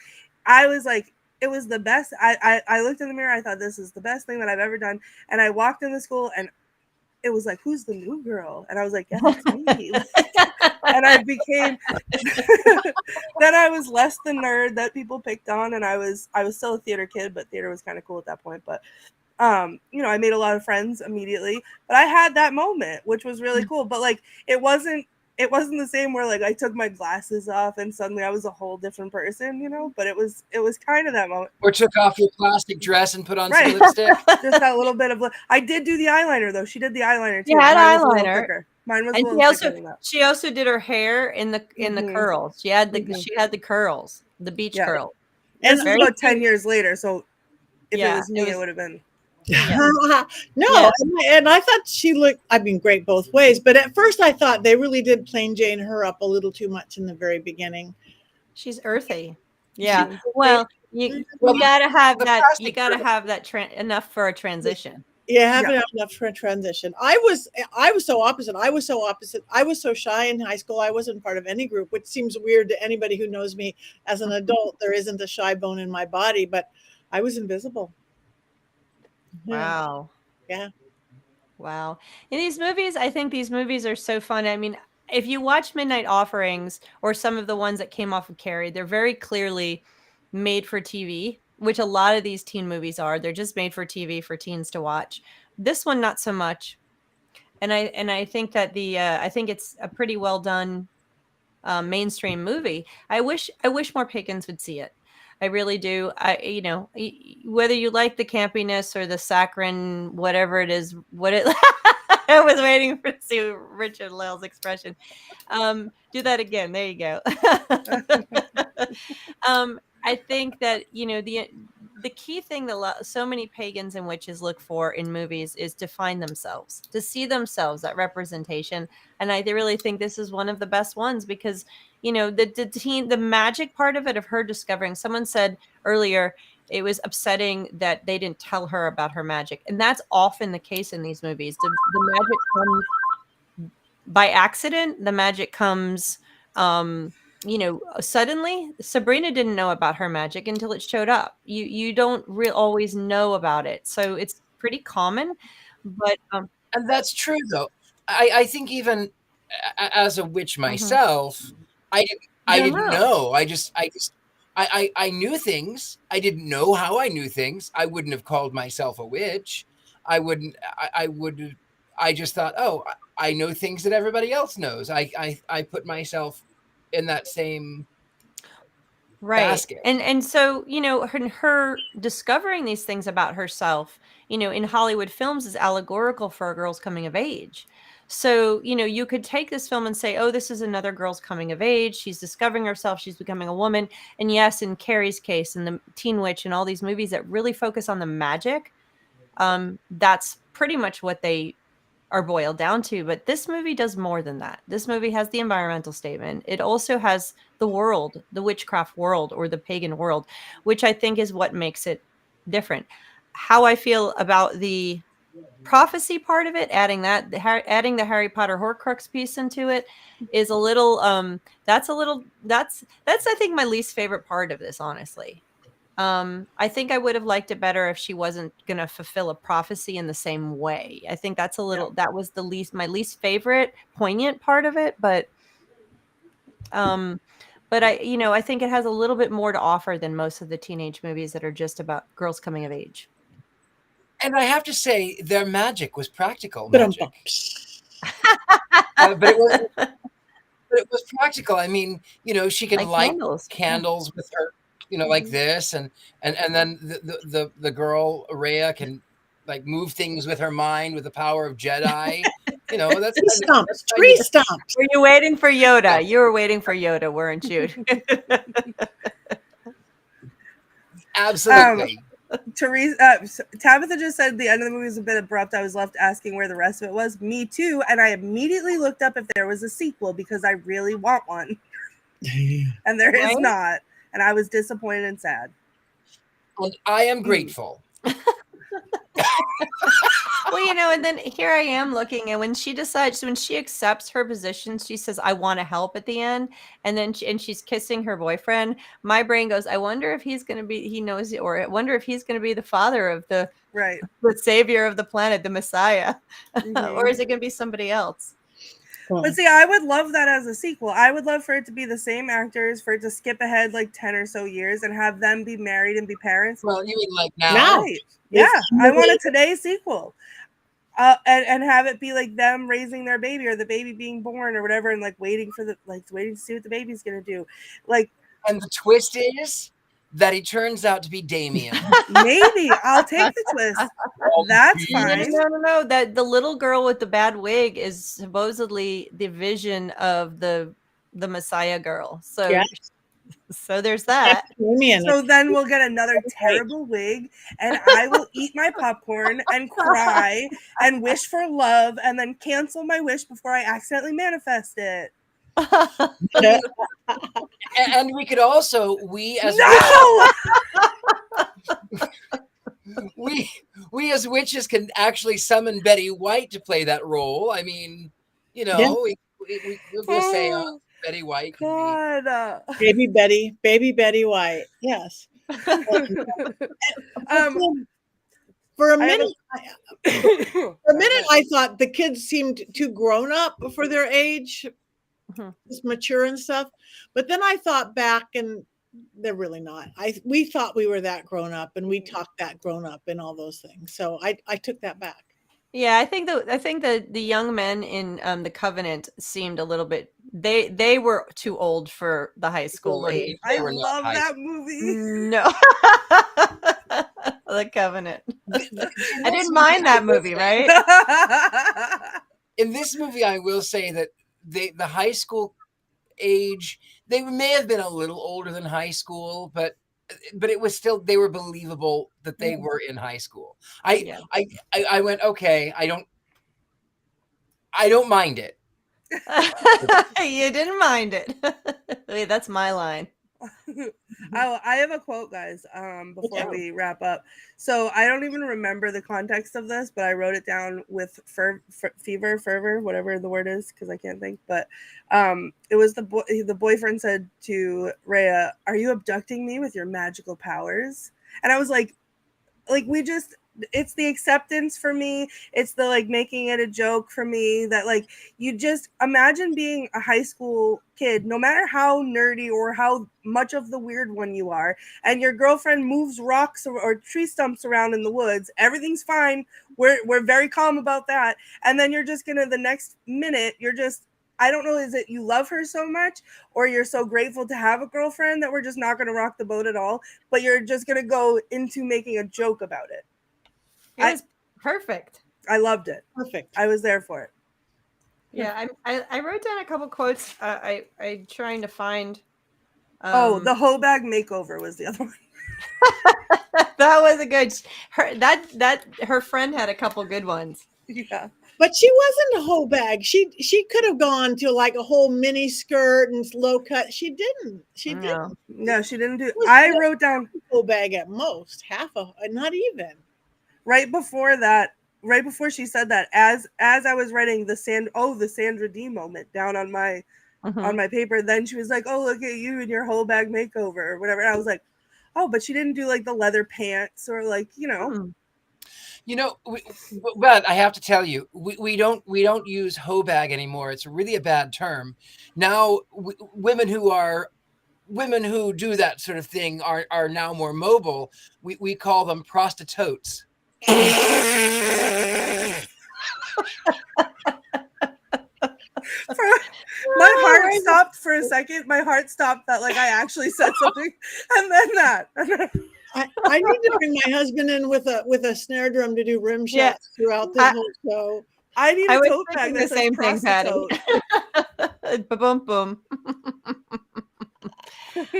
Speaker 4: I was like, it was the best. I looked in the mirror. I thought, this is the best thing that I've ever done. And I walked into school, and it was like, who's the new girl? And I was like, yeah, that's me. And I became then I was less the nerd that people picked on, and I was still a theater kid, but theater was kind of cool at that point. But I made a lot of friends immediately, but I had that moment, which was really cool. But like, it wasn't the same where like I took my glasses off and suddenly I was a whole different person, but it was kind of that moment.
Speaker 2: Or took off your plastic dress and put on
Speaker 4: Right.
Speaker 2: some lipstick.
Speaker 4: Just that little bit of, I did do the eyeliner though. She did the eyeliner too.
Speaker 3: You had
Speaker 4: Mine was a little
Speaker 3: eyeliner.
Speaker 4: thicker. Mine was a
Speaker 3: And
Speaker 4: little thicker than that.
Speaker 3: she also did her hair in the curls. She had the curls, the beach curl.
Speaker 4: This
Speaker 1: And
Speaker 4: is about 10 years later, so if
Speaker 3: Yeah,
Speaker 4: it was me, it would have been.
Speaker 1: no,
Speaker 3: Yeah.
Speaker 1: and I thought she looked, I mean, great both ways. But at first I thought they really did plain Jane her up a little too much in the very beginning.
Speaker 3: She's earthy. Yeah.
Speaker 1: She-
Speaker 3: Well, you
Speaker 2: Well,
Speaker 3: gotta have
Speaker 2: the
Speaker 3: that. You
Speaker 2: plastic
Speaker 3: gotta
Speaker 2: surgery.
Speaker 3: have that enough for a transition.
Speaker 1: Yeah, having
Speaker 4: Yeah.
Speaker 1: enough for a transition. I was so opposite. I was so opposite. I was so shy in high school. I wasn't part of any group, which seems weird to anybody who knows me as an adult. There isn't a shy bone in my body, but I was invisible. Yeah.
Speaker 3: Wow.
Speaker 1: Yeah.
Speaker 3: Wow. In these movies, I think these movies are so fun. I mean, if you watch Midnight Offerings or some of the ones that came off of Carrie, they're very clearly made for TV, which a lot of these teen movies are. They're just made for TV for teens to watch. This one, not so much. And I think that I think it's a pretty well done mainstream movie. I wish more pagans would see it. I really do. Whether you like the campiness or the saccharine, whatever it is, I was waiting for to see Richard-Lael's expression. Do that again. There you go. I think that the key thing that so many pagans and witches look for in movies is to find themselves, to see themselves, that representation. And I really think this is one of the best ones because the magic part of it, of her discovering. Someone said earlier it was upsetting that they didn't tell her about her magic, and that's often the case in these movies. The magic comes by accident. The magic comes suddenly. Sabrina didn't know about her magic until it showed up. You don't always know about it, so it's pretty common. But
Speaker 2: And that's true, though. I think even as a witch myself, I didn't know. I knew things. I didn't know how I knew things. I wouldn't have called myself a witch. I just thought, oh, I know things that everybody else knows. I put myself in that same basket.
Speaker 3: And so her discovering these things about herself in Hollywood films is allegorical for a girl's coming of age. So you could take this film and say, oh, this is another girl's coming of age, she's discovering herself, she's becoming a woman. And yes, in Carrie's case, and the Teen Witch and all these movies that really focus on the magic, that's pretty much what they are boiled down to. But this movie does more than that. This movie has the environmental statement. It also has the world, the witchcraft world, or the pagan world, which I think is what makes it different. How I feel about the prophecy part of it, adding the Harry Potter Horcrux piece into it, is a little that's I think my least favorite part of this, honestly. I think I would have liked it better if she wasn't going to fulfill a prophecy in the same way. I think that was my least favorite poignant part of it. But I think it has a little bit more to offer than most of the teenage movies that are just about girls coming of age.
Speaker 2: And I have to say, their magic was practical
Speaker 1: But
Speaker 2: magic. But it was practical. I mean, she can light candles with her, like this, and then the girl Rhea can like move things with her mind with the power of Jedi. That's
Speaker 1: tree stumps.
Speaker 3: Were you waiting for Yoda? You were waiting for Yoda, weren't you?
Speaker 2: Absolutely.
Speaker 4: Tabitha just said the end of the movie was a bit abrupt. I was left asking where the rest of it was. Me too. And I immediately looked up if there was a sequel because I really want one. And there is not. And I was disappointed and sad.
Speaker 2: And I am grateful.
Speaker 3: Well, and then here I am looking, and when she accepts her position, she says, I want to help at the end. And then she's kissing her boyfriend. My brain goes, I wonder if he's going to be, he knows, or I wonder if he's going to be the father of the savior of the planet, the Messiah, or is it going to be somebody else?
Speaker 4: But see, I would love that as a sequel. I would love for it to be the same actors, for it to skip ahead like 10 or so years and have them be married and be parents.
Speaker 2: Well, you mean like now?
Speaker 4: Right. Yeah, I want a today sequel. And have it be like them raising their baby or the baby being born or whatever, and like waiting to see what the baby's gonna do.
Speaker 2: And the twist is that he turns out to be Damien.
Speaker 4: Maybe I'll take the twist. That's fine.
Speaker 3: No. That the little girl with the bad wig is supposedly the vision of the Messiah girl. So So there's that.
Speaker 4: So then we'll get another terrible wig, and I will eat my popcorn and cry and wish for love, and then cancel my wish before I accidentally manifest it.
Speaker 2: And we could also,
Speaker 4: No!
Speaker 2: we as witches can actually summon Betty White to play that role. I mean, you know, we'll just say Betty White could
Speaker 4: God.
Speaker 1: Baby Betty White. Yes. For a minute, I thought the kids seemed too grown up for their age, just mature and stuff. But then I thought back, and they're really not. We thought we were that grown up, and we talked that grown up, and all those things. So I took that back.
Speaker 3: Yeah, I think the young men in the Covenant seemed a little bit. They were too old for the high school age.
Speaker 4: I love that movie.
Speaker 3: No, the Covenant. I didn't mind that movie, right?
Speaker 2: In this movie, I will say that the high school age, they may have been a little older than high school, but it was still, they were believable that they were in high school. I went, okay, I don't mind it.
Speaker 3: You didn't mind it. Wait, that's my line.
Speaker 4: I have a quote, guys, before we wrap up. So I don't even remember the context of this, but I wrote it down with fervor, whatever the word is, because I can't think. But it was the boyfriend said to Rhea, "Are you abducting me with your magical powers?" And I was like it's the acceptance for me. It's the like making it a joke for me that like you just imagine being a high school kid, no matter how nerdy or how much of the weird one you are, and your girlfriend moves rocks or tree stumps around in the woods. Everything's fine. We're very calm about that. And then you're just gonna the next minute you're just, I don't know, is it you love her so much or you're so grateful to have a girlfriend that we're just not going to rock the boat at all, but you're just going to go into making a joke about it.
Speaker 3: It was perfect.
Speaker 4: I loved it.
Speaker 1: Perfect.
Speaker 4: I was there for it.
Speaker 3: Yeah, I wrote down a couple quotes. I'm trying to find.
Speaker 4: The hoe bag makeover was the other one.
Speaker 3: That was a good. Her friend had a couple good ones.
Speaker 4: Yeah.
Speaker 1: But she wasn't a whole bag. She could have gone to like a whole mini skirt and low cut. She didn't.
Speaker 4: No, she didn't do. I wrote down
Speaker 1: whole bag at most, half a, not even.
Speaker 4: Right before she said that, as I was writing the Sandra D moment down on my paper, then she was like, "Oh, look at you and your whole bag makeover," or whatever. And I was like, "Oh, but she didn't do like the leather pants or like, you know."
Speaker 2: You know, but I have to tell you, we don't use hoe bag anymore. It's really a bad term. Now, women who do that sort of thing are now more mobile. We call them prostitutes.
Speaker 4: My heart stopped for a second. My heart stopped that like I actually said something, and then that.
Speaker 1: I need to bring my husband in with a snare drum to do rim shots throughout the whole show.
Speaker 4: I need a tote bag.
Speaker 3: The same thing, Patty. Boom, boom.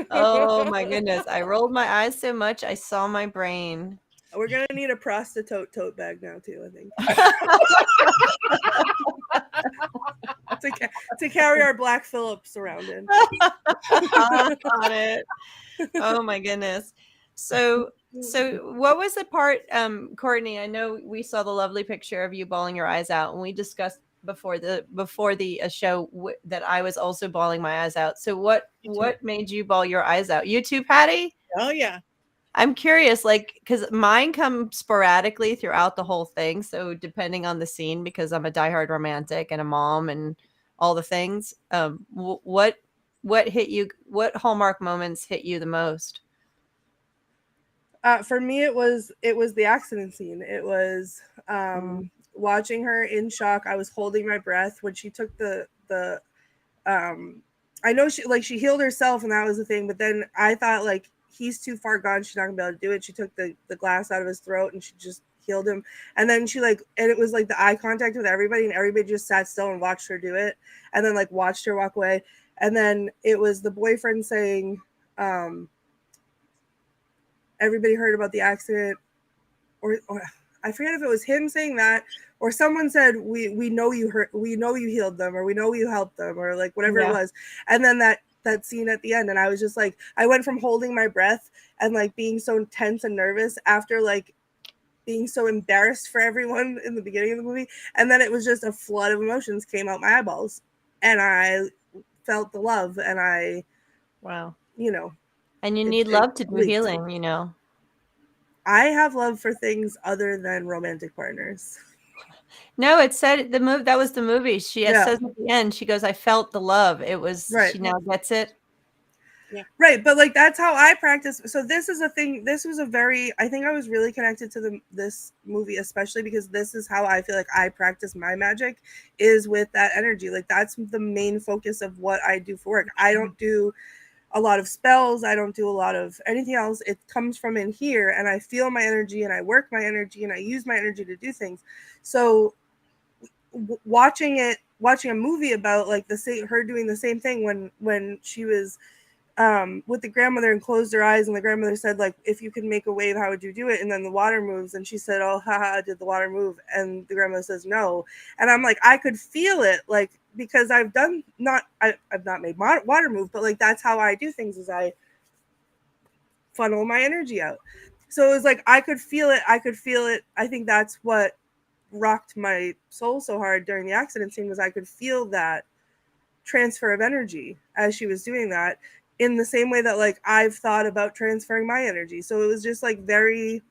Speaker 3: Oh my goodness! I rolled my eyes so much I saw my brain.
Speaker 4: We're gonna need a prostitute tote bag now too, I think. to carry our Black Phillips around in.
Speaker 3: Got it. Oh my goodness. So what was the part, Courtney? I know we saw the lovely picture of you bawling your eyes out, and we discussed before the show that I was also bawling my eyes out. So what made you bawl your eyes out? You too, Patty?
Speaker 1: Oh yeah.
Speaker 3: I'm curious, like, because mine come sporadically throughout the whole thing. So depending on the scene, because I'm a diehard romantic and a mom and all the things. What hit you? What Hallmark moments hit you the most?
Speaker 4: For me, it was the accident scene. It was watching her in shock. I was holding my breath when she took the I know she healed herself and that was the thing, but then I thought like he's too far gone. She's not gonna be able to do it. She took the glass out of his throat and she just healed him. And then she and it was like the eye contact with everybody and everybody just sat still and watched her do it and then like watched her walk away. And then it was the boyfriend saying, everybody heard about the accident, or I forget if it was him saying that, or someone said, we know you hurt, we know you healed them, or we know you helped them, or like whatever it was. And then that scene at the end, and I was just like, I went from holding my breath and like being so tense and nervous after like being so embarrassed for everyone in the beginning of the movie, and then it was just a flood of emotions came out my eyeballs, and I felt the love, and I, you know,
Speaker 3: and you need love to do healing, you know.
Speaker 4: I have love for things other than romantic partners.
Speaker 3: No, it said that was the movie. She says at the end, she goes, I felt the love. It was she now gets it.
Speaker 4: Yeah. Right. But like, that's how I practice. So this is a thing. This was a very, I think I was really connected to this movie, especially because this is how I feel like I practice my magic, is with that energy. Like, that's the main focus of what I do for work. I don't do a lot of spells. I don't do a lot of anything else. It comes from in here, and I feel my energy, and I work my energy, and I use my energy to do things. So watching a movie about like her doing the same thing when she was with the grandmother and closed her eyes, and the grandmother said, like, if you could make a wave, how would you do it? And then the water moves, and she said, oh, haha, did the water move? And the grandmother says no. And I'm like, I could feel it, like, because I've not made water move, but like, that's how I do things, is I funnel my energy out. So it was like, I could feel it. I think that's what rocked my soul so hard during the accident scene, was I could feel that transfer of energy as she was doing that, in the same way that like I've thought about transferring my energy. So it was just like very,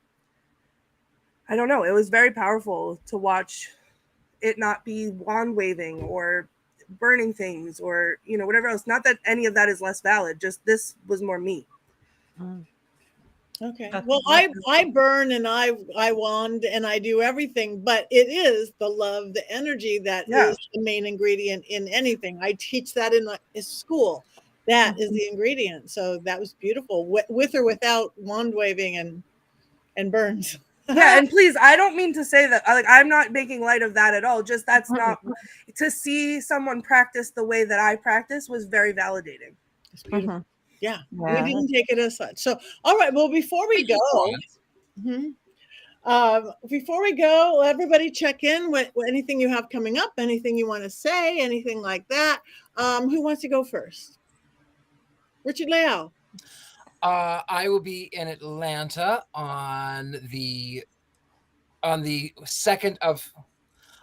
Speaker 4: I don't know, it was very powerful to watch it not be wand waving or burning things or, you know, whatever else. Not that any of that is less valid, just this was more me.
Speaker 1: Okay. Well, I burn and I wand and I do everything, but it is the love, the energy that is the main ingredient in anything. I teach that in school. That is the ingredient. So that was beautiful, with or without wand waving and burns.
Speaker 4: Yeah, and please, I don't mean to say that, like, I'm not making light of that at all. Just that's not, to see someone practice the way that I practice was very validating.
Speaker 1: It's beautiful. Yeah, we didn't take it as such. So, all right. Well, before we go, everybody check in with anything you have coming up, anything you want to say, anything like that. Who wants to go first? Richard-Lael.
Speaker 2: I will be in Atlanta on the 2nd of,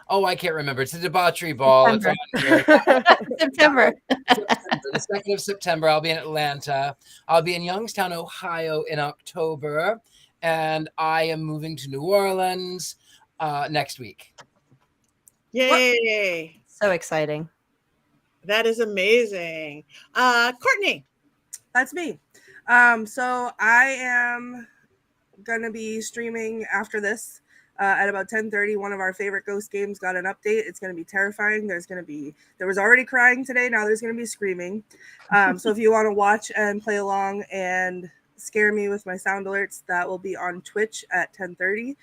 Speaker 2: I can't remember. It's a debauchery ball.
Speaker 3: September.
Speaker 2: It's on September. The 2nd of September, I'll be in Atlanta. I'll be in Youngstown, Ohio in October. And I am moving to New Orleans next week.
Speaker 1: Yay.
Speaker 3: So exciting.
Speaker 1: That is amazing. Courtney.
Speaker 4: That's me. So I am going to be streaming after this at about 10:30. One of our favorite ghost games got an update. It's going to be terrifying. There was already crying today. Now there's going to be screaming. So if you want to watch and play along and scare me with my sound alerts, that will be on Twitch at 10:30.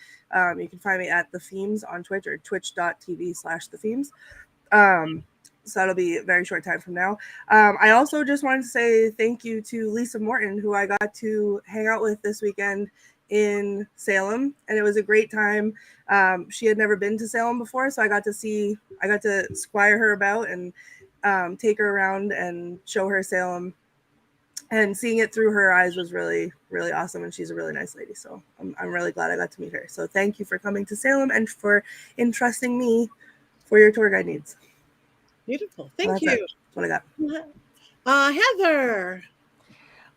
Speaker 4: You can find me at The Themes on Twitch, or twitch.tv/TheThemes. So that'll be a very short time from now. I also just wanted to say thank you to Lisa Morton, who I got to hang out with this weekend in Salem, and it was a great time. She had never been to Salem before, so I got to squire her about and take her around and show her Salem. And seeing it through her eyes was really, really awesome, and she's a really nice lady. So I'm really glad I got to meet her. So thank you for coming to Salem and for entrusting me for your tour guide needs.
Speaker 1: Beautiful. Thank you.
Speaker 4: That's what I got.
Speaker 1: Heather.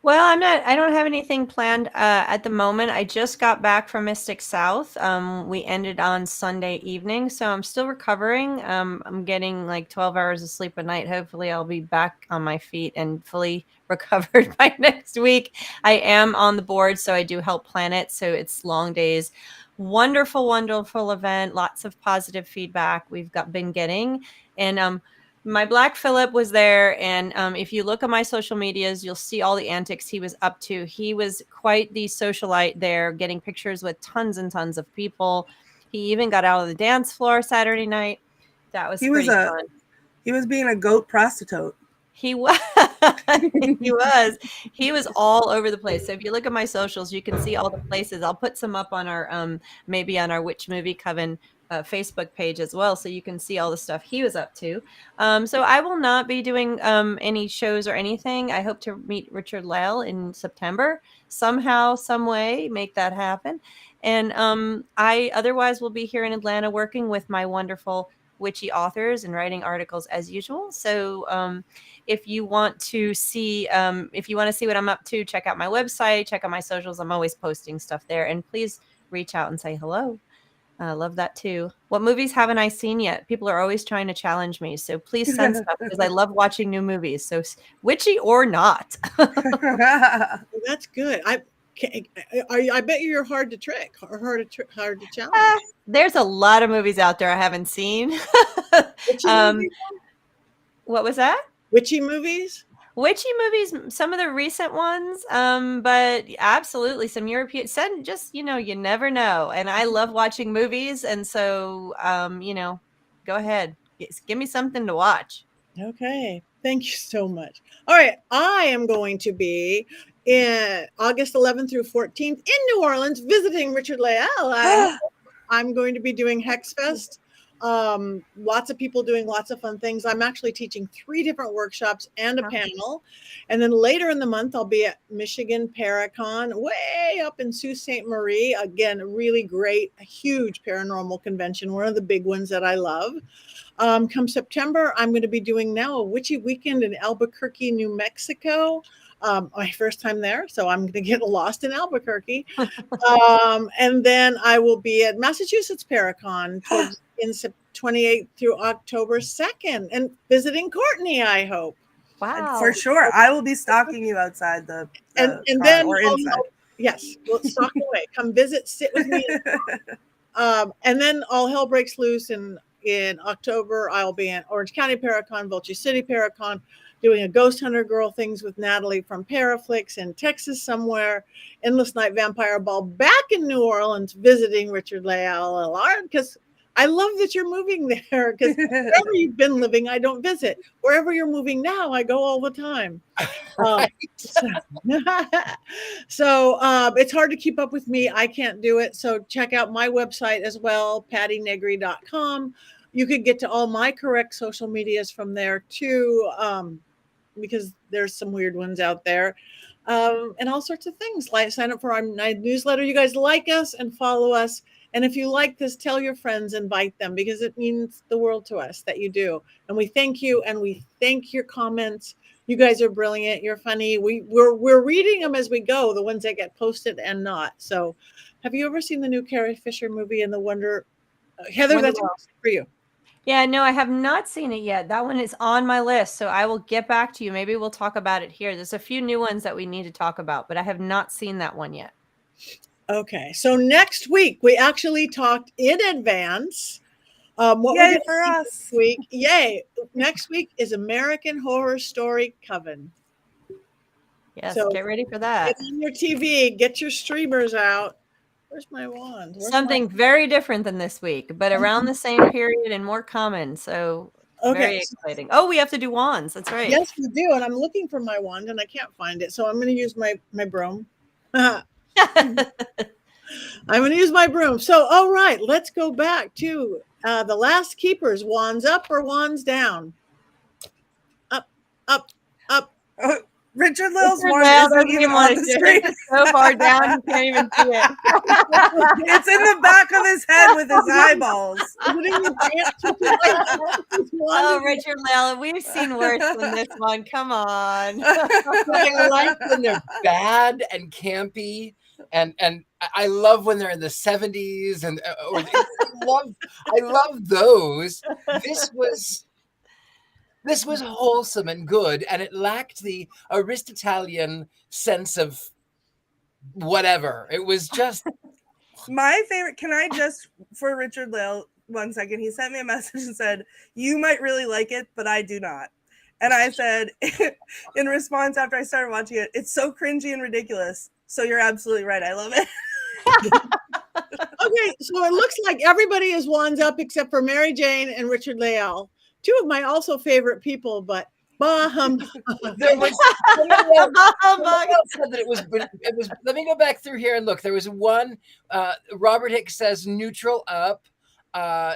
Speaker 3: Well, I don't have anything planned at the moment. I just got back from Mystic South. We ended on Sunday evening, so I'm still recovering. I'm getting like 12 hours of sleep a night. Hopefully I'll be back on my feet and fully recovered by next week. I am on the board, so I do help plan it. So it's long days. Wonderful, wonderful event. Lots of positive feedback we've been getting. And my Black Phillip was there, and if you look at my social medias, you'll see all the antics he was up to. He was quite the socialite there, getting pictures with tons and tons of people. He even got out of the dance floor Saturday night. That was fun.
Speaker 4: He was being a goat prostitute.
Speaker 3: He was. He was all over the place. So if you look at my socials, you can see all the places. I'll put some up on our maybe on our Witch Movie Coven Facebook page as well, so you can see all the stuff he was up to. So I will not be doing any shows or anything. I hope to meet Richard-Lael in September somehow, some way, make that happen. And I otherwise will be here in Atlanta working with my wonderful witchy authors and writing articles as usual. So if you want to see what I'm up to, check out my website, check out my socials. I'm always posting stuff there, and please reach out and say hello. I love that too. What movies haven't I seen yet? People are always trying to challenge me, so please send stuff because I love watching new movies. So witchy or not.
Speaker 1: That's good. I bet you're hard to trick or hard to challenge.
Speaker 3: There's a lot of movies out there I haven't seen. What was that?
Speaker 1: Witchy movies?
Speaker 3: Witchy movies, some of the recent ones, but absolutely some European. You never know. And I love watching movies, and so go ahead, give me something to watch.
Speaker 1: Okay, thank you so much. All right, I am going to be in August 11th through 14th in New Orleans visiting Richard-Lael. I'm going to be doing Hex Fest. Lots of people doing lots of fun things. I'm actually teaching 3 different workshops and a panel. And then later in the month, I'll be at Michigan Paracon, way up in Sault Ste. Marie. Again, a really great, huge paranormal convention, one of the big ones that I love. Come September, I'm going to be doing now a witchy weekend in Albuquerque, New Mexico. My first time there, so I'm going to get lost in Albuquerque. And then I will be at Massachusetts Paracon in 28th through October 2nd and visiting Courtney, I hope.
Speaker 3: Wow.
Speaker 4: For sure. I will be stalking you outside the
Speaker 1: and
Speaker 4: car
Speaker 1: then
Speaker 4: or inside.
Speaker 1: Yes, we'll stalk away. Come visit, sit with me. And then all hell breaks loose in October. I'll be in Orange County Paracon, Vulture City Paracon, doing a Ghost Hunter Girl things with Natalie from Paraflix in Texas somewhere, Endless Night Vampire Ball back in New Orleans, visiting Richard-Lael Lillard, because I love that you're moving there, because wherever you've been living, I don't visit. Wherever you're moving now, I go all the time. So it's hard to keep up with me. I can't do it. So check out my website as well, pattinegri.com. You could get to all my correct social medias from there too, because there's some weird ones out there, and all sorts of things. Like sign up for our newsletter. You guys like us and follow us. And if you like this, tell your friends, invite them, because it means the world to us that you do. And we thank you, and we thank your comments. You guys are brilliant. You're funny. We're reading them as we go, the ones that get posted and not. So, have you ever seen the new Carrie Fisher movie and the Wonder? Heather, that's for you.
Speaker 3: Yeah, no, I have not seen it yet. That one is on my list, so I will get back to you. Maybe we'll talk about it here. There's a few new ones that we need to talk about, but I have not seen that one yet.
Speaker 1: Okay, so next week we actually talked in advance. What
Speaker 4: Yay
Speaker 1: we're
Speaker 4: for us!
Speaker 1: this week? Yay! Next week is American Horror Story Coven.
Speaker 3: Yes,
Speaker 1: So
Speaker 3: get ready for that.
Speaker 1: get on your TV, get your streamers out. Where's my wand?
Speaker 3: Something very different than this week, but around the same period and more common. So very exciting. Oh, we have to do wands. That's right.
Speaker 1: Yes, we do. And I'm looking for my wand and I can't find it. So I'm going to use my broom. I'm going to use my broom. So, all right, let's go back to the last keepers. Wands up or wands down? Up, up, up.
Speaker 4: Richard-Lael's wand isn't even on the screen.
Speaker 3: It's so far down, you can't even see it.
Speaker 4: It's in the back of his head with his eyeballs.
Speaker 3: Oh, Richard-Lael, we've seen worse than this one. Come on.
Speaker 2: I like when they're bad and campy, and I love when they're in the 70s, and I love those. This was wholesome and good, and it lacked the Aristotelian sense of whatever. It was just
Speaker 4: my favorite. Can I just, for Richard-Lael, 1 second? He sent me a message and said, "You might really like it, but I do not." And I said, in response, after I started watching it, "It's so cringy and ridiculous." So you're absolutely right. I love it.
Speaker 1: Okay, so it looks like everybody is wands up except for Mary Jane and Richard-Lael. Two of my also favorite people, but Bah hum.
Speaker 2: There was someone else said that it was. Let me go back through here and look. There was one. Robert Hicks says neutral up.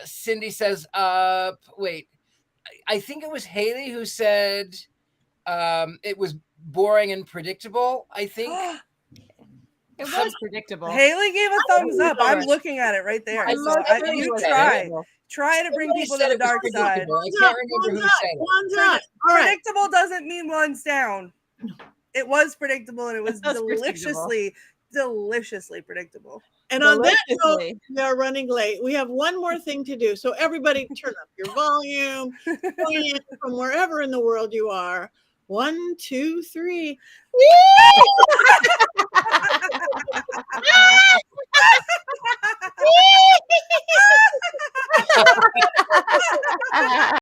Speaker 2: Cindy says up. Wait, I think it was Haley who said it was boring and predictable. I think
Speaker 3: It was predictable.
Speaker 4: Haley gave a thumbs up. I'm looking at it right there. You try to bring people to the dark side.
Speaker 2: I can't remember who said it.
Speaker 1: One's up. All right.
Speaker 4: Predictable doesn't mean one's down. It was predictable, and it was deliciously predictable.
Speaker 1: And on that note, we are running late. We have one more thing to do. So everybody turn up your volume from wherever in the world you are. 1, 2, 3.